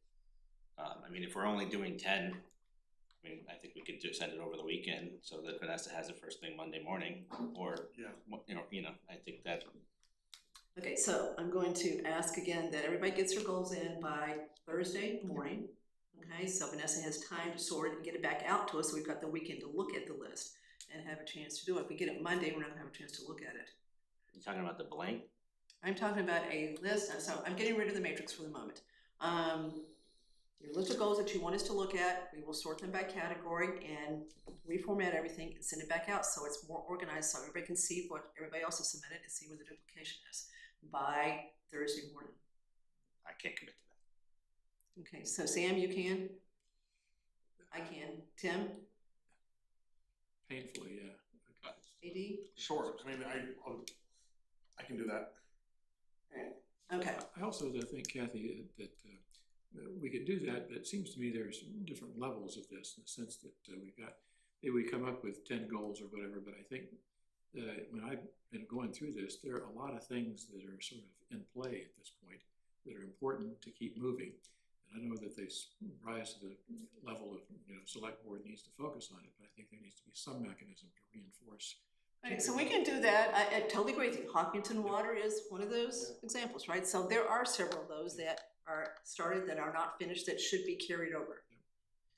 I mean, if we're only doing 10, I mean, I think we could just send it over the weekend so that Vanessa has it first thing Monday morning, or, Yeah. you know, I think that. Okay, so I'm going to ask again that everybody gets their goals in by Thursday morning. Okay, so Vanessa has time to sort it and get it back out to us, so we've got the weekend to look at the list and have a chance to do it. If we get it Monday, we're not gonna have a chance to look at it. You talking about the blank? I'm talking about a list, so I'm getting rid of the matrix for the moment. Your list of goals that you want us to look at, we will sort them by category and reformat everything and send it back out so it's more organized, so everybody can see what everybody else has submitted and see where the duplication is by Thursday morning. I can't commit to that. Okay, so Sam, you can? I can. Tim? Painfully, yeah. AD? Sure, I mean, I can do that. Okay. I also think, Kathy, that we could do that, but it seems to me there's different levels of this in the sense that maybe we come up with 10 goals or whatever, but I think when I've been going through this, there are a lot of things that are sort of in play at this point that are important to keep moving. And I know that they rise to the level of, you know, select board needs to focus on it, but I think there needs to be some mechanism to reinforce Right, so we can do that. I totally agree with you. Hawkinton Water is one of those examples, right? So there are several of those that are started that are not finished that should be carried over.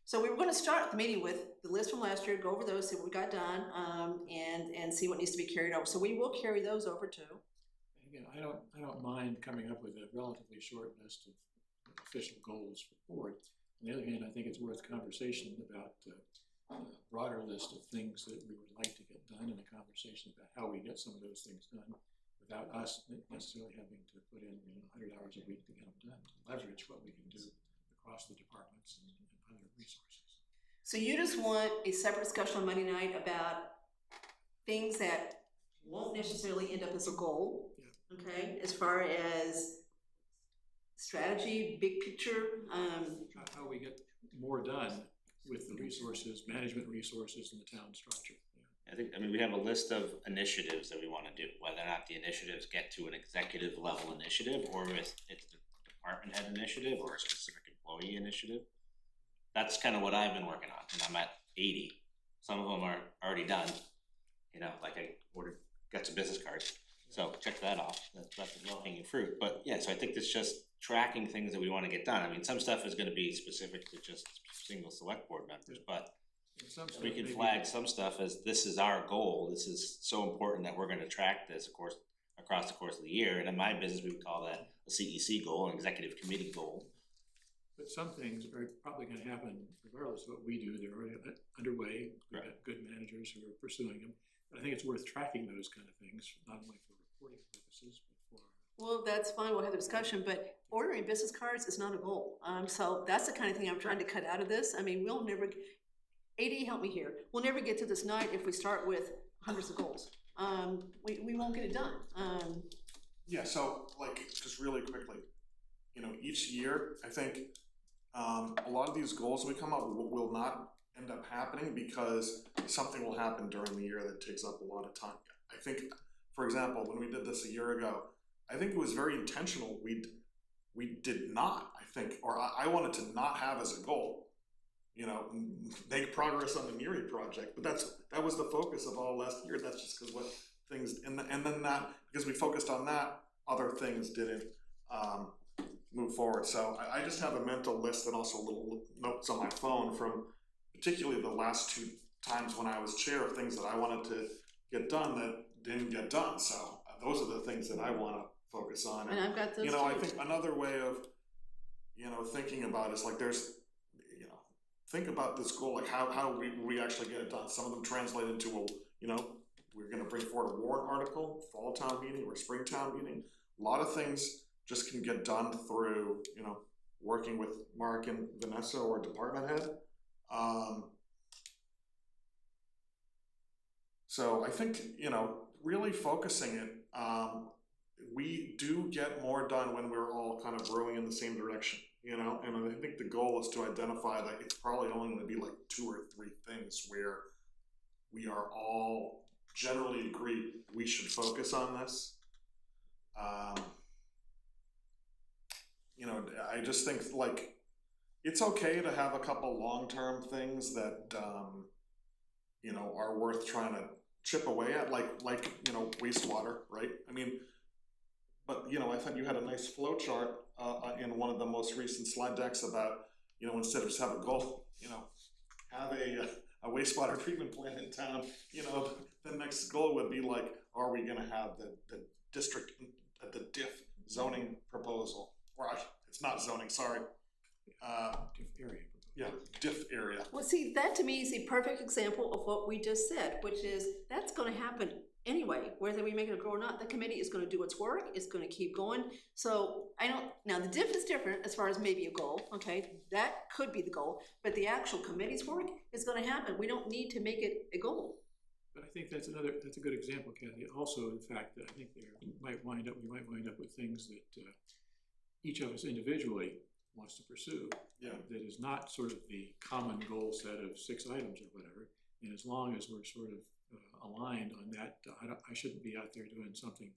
So we were gonna start the meeting with the list from last year, go over those, see what we got done, and see what needs to be carried over. So we will carry those over too. Again, I don't mind coming up with a relatively short list of official goals for the board. On the other hand, I think it's worth conversation about a broader list of things that we would like to get done, and a conversation about how we get some of those things done without us necessarily having to put in 100 hours a week to get them done, to leverage what we can do across the departments and other resources. So you just want a separate discussion on Monday night about things that won't necessarily end up as a goal, okay? As far as strategy, big picture, how we get more done with the resources, management resources in the town structure. I mean, we have a list of initiatives that we want to do, whether or not the initiatives get to an executive level initiative, or if it's the department head initiative or a specific employee initiative. That's kind of what I've been working on, and I'm at 80. Some of them are already done. Like I got some business cards, so check that off. That's the low-hanging fruit. But yeah, so I think it's just tracking things that we want to get done. I mean, some stuff is going to be specific to just single select board members, but we can flag some stuff as this is our goal. This is so important that we're going to track this, of course, across the course of the year. And in my business, we would call that a CEC goal, an executive committee goal. But some things are probably going to happen regardless of what we do. They're already underway. We've got good managers who are pursuing them. But I think it's worth tracking those kind of things, not only for reporting purposes, but for... Well, that's fine, we'll have the discussion, but ordering business cards is not a goal. So that's the kind of thing I'm trying to cut out of this. I mean, we'll never, AD, help me here. We'll never get to this night if we start with hundreds of goals. We won't get it done. Yeah, so just really quickly, each year, I think a lot of these goals we come up with will not end up happening because something will happen during the year that takes up a lot of time. I think, for example, when we did this a year ago, I think it was very intentional. We did not, I think, or I wanted to not have as a goal, make progress on the Neary project. But that was the focus of all last year. That's just because what things, and then that, because we focused on that, other things didn't move forward. So I just have a mental list and also little notes on my phone from particularly the last 2 times when I was chair of things that I wanted to get done that didn't get done. So those are the things that I want to focus on. And I've got those too. I think another way of, thinking about it is there's, think about this goal, how we actually get it done. Some of them translate into we're going to bring forward a warrant article, fall town meeting or spring town meeting. A lot of things just can get done through, working with Mark and Vanessa or department head. So I think, really focusing it, we do get more done when we're all kind of rowing in the same direction, and I think the goal is to identify that it's probably only going to be 2 or 3 things where we are all generally agree we should focus on this. I just think it's okay to have a couple long-term things that are worth trying to chip away at, like wastewater, right? I mean, but I thought you had a nice flow chart in one of the most recent slide decks about instead of just have a goal, have a wastewater treatment plant in town. The next goal would be are we going to have the district, the diff zoning proposal? Or it's not zoning, sorry. Diff area. Yeah, diff area. Well, see, that to me is a perfect example of what we just said, which is that's going to happen anyway, whether we make it a goal or not. The committee is going to do its work. It's going to keep going. So now the diff is different as far as maybe a goal, okay? That could be the goal, but the actual committee's work is going to happen. We don't need to make it a goal. But I think that's a good example, Kathy. Also, in fact, that I think we might wind up with things that each of us individually wants to pursue. Yeah. That is not sort of the common goal set of 6 items or whatever. And as long as we're sort of aligned on that, I shouldn't be out there doing something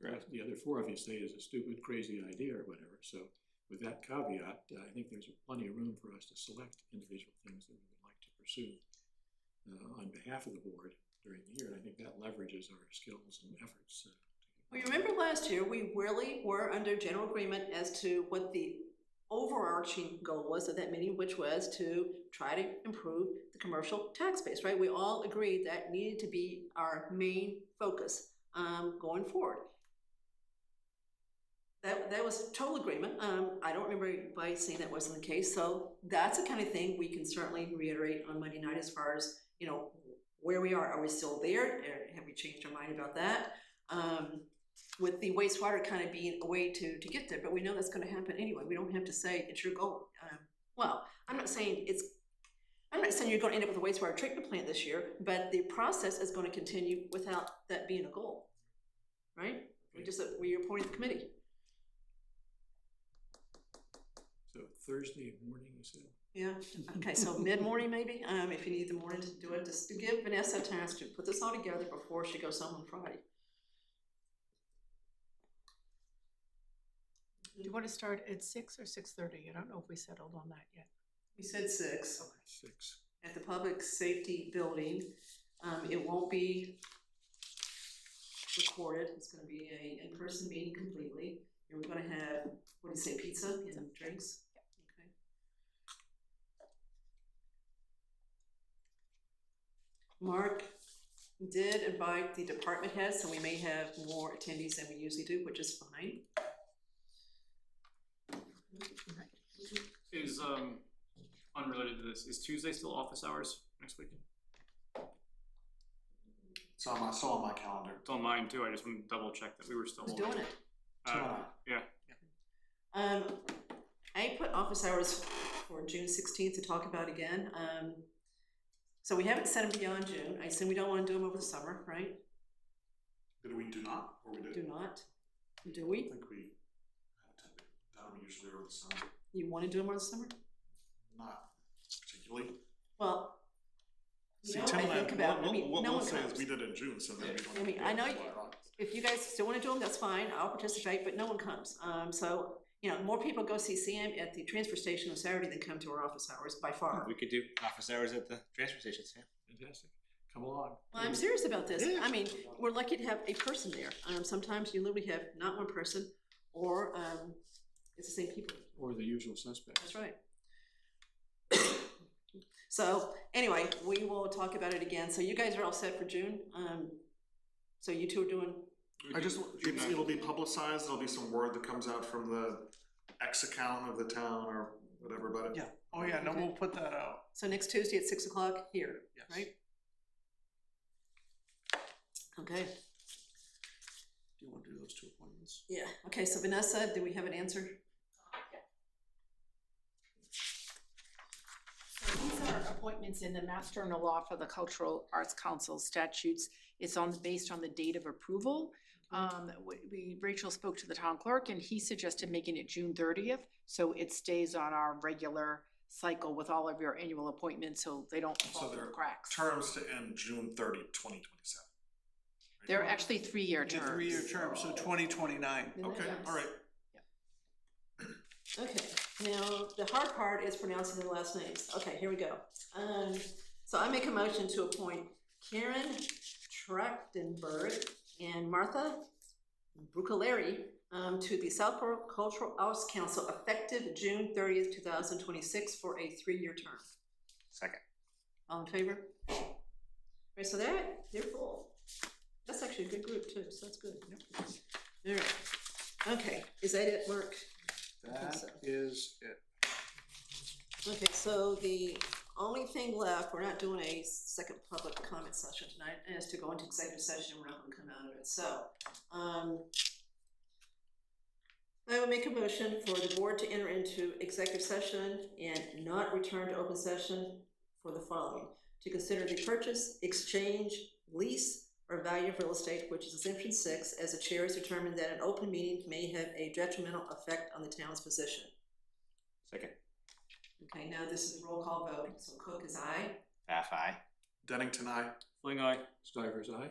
that the other 4 of you say is a stupid, crazy idea or whatever. So with that caveat, I think there's plenty of room for us to select individual things that we would like to pursue on behalf of the board. during the year, and I think that leverages our skills and efforts. Well, you remember last year, we really were under general agreement as to what the overarching goal was of that meeting, which was to try to improve the commercial tax base, right? We all agreed that needed to be our main focus going forward. That was total agreement. I don't remember anybody saying that wasn't the case. So that's the kind of thing we can certainly reiterate on Monday night as far as, you know, where we are. Are we still there? Have we changed our mind about that? With the wastewater kind of being a way to get there, but we know that's going to happen anyway. We don't have to say it's your goal. Well, I'm not saying you're going to end up with a wastewater treatment plant this year, but the process is going to continue without that being a goal, right? We're appointing the committee. So Thursday morning, you said? Yeah, okay, so mid-morning maybe, if you need the morning to do it, just to give Vanessa a chance to put this all together before she goes home on Friday. Do you want to start at 6 or 6:30? I don't know if we settled on that yet. We said 6. Okay. 6. At the Public Safety Building. It won't be recorded. It's going to be a in-person meeting completely. And we're going to have, what do you say, pizza and drinks? Okay. Mark did invite the department heads, so we may have more attendees than we usually do, which is fine. Is unrelated to this, is Tuesday still office hours next week? So I'm still on my calendar. It's on mine too, I just want to double check that we were still. Who's doing it? Yeah. I put office hours for June 16th to talk about again. So we haven't set them beyond June. I assume we don't want to do them over the summer, right? Did we do not, or we did? Do not. Do we? I think we done them usually over the summer. You want to do them over the summer? Not particularly. Well, See, know, Tim I and think about it. I mean, what no we'll one say comes. is we did it in June, so then we don't. I mean, I know if you guys still want to do them, that's fine. I'll participate, but no one comes. So, you know, more people go see Sam at the transfer station on Saturday than come to our office hours by far. We could do office hours at the transfer station, Sam. Fantastic. Come along. Well, I'm serious about this. Yeah. I mean, we're lucky to have a person there. Sometimes you literally have not one person, or it's the same people. Or the usual suspects. That's right. So anyway, we will talk about it again. So you guys are all set for June. So you two are doing. It'll be publicized. There'll be some word that comes out from the X account of the town or whatever. But Yeah. Oh yeah. No, we'll put that out. So next Tuesday at 6 o'clock here, Yes. right? Okay. Do you want to do those 2 appointments? Yeah. Okay. So Vanessa, do we have an answer? So these are appointments in the Mass General Law for the Cultural Arts Council statutes. It's based on the date of approval. Rachel spoke to the town clerk and he suggested making it June 30th. So it stays on our regular cycle with all of your annual appointments so they don't fall through the cracks. terms to end June 30, 2027. They're actually 3-year terms. A 3-year term, so 2029. Okay, all right. Okay, now the hard part is pronouncing the last names. Okay, here we go. So I make a motion to appoint Karen Trachtenberg and Martha Brucaleri to the Southborough Cultural Arts Council effective June 30th, 2026 for a 3-year term. Second. All in favor? All right, so they're full. That's actually a good group too, so that's good. All right. Okay, is that it, Mark? That is it. Okay, so the only thing left, we're not doing a second public comment session tonight, is to go into executive session. We're not going to come out of it. So, I will make a motion for the board to enter into executive session and not return to open session for the following: to consider the purchase, exchange, lease, or value of real estate, which is exemption 6, as the chair has determined that an open meeting may have a detrimental effect on the town's position. Second. Okay, now this is a roll call vote. So Cook is aye. Half aye. Dennington, aye. Fling eye. Stivers, aye.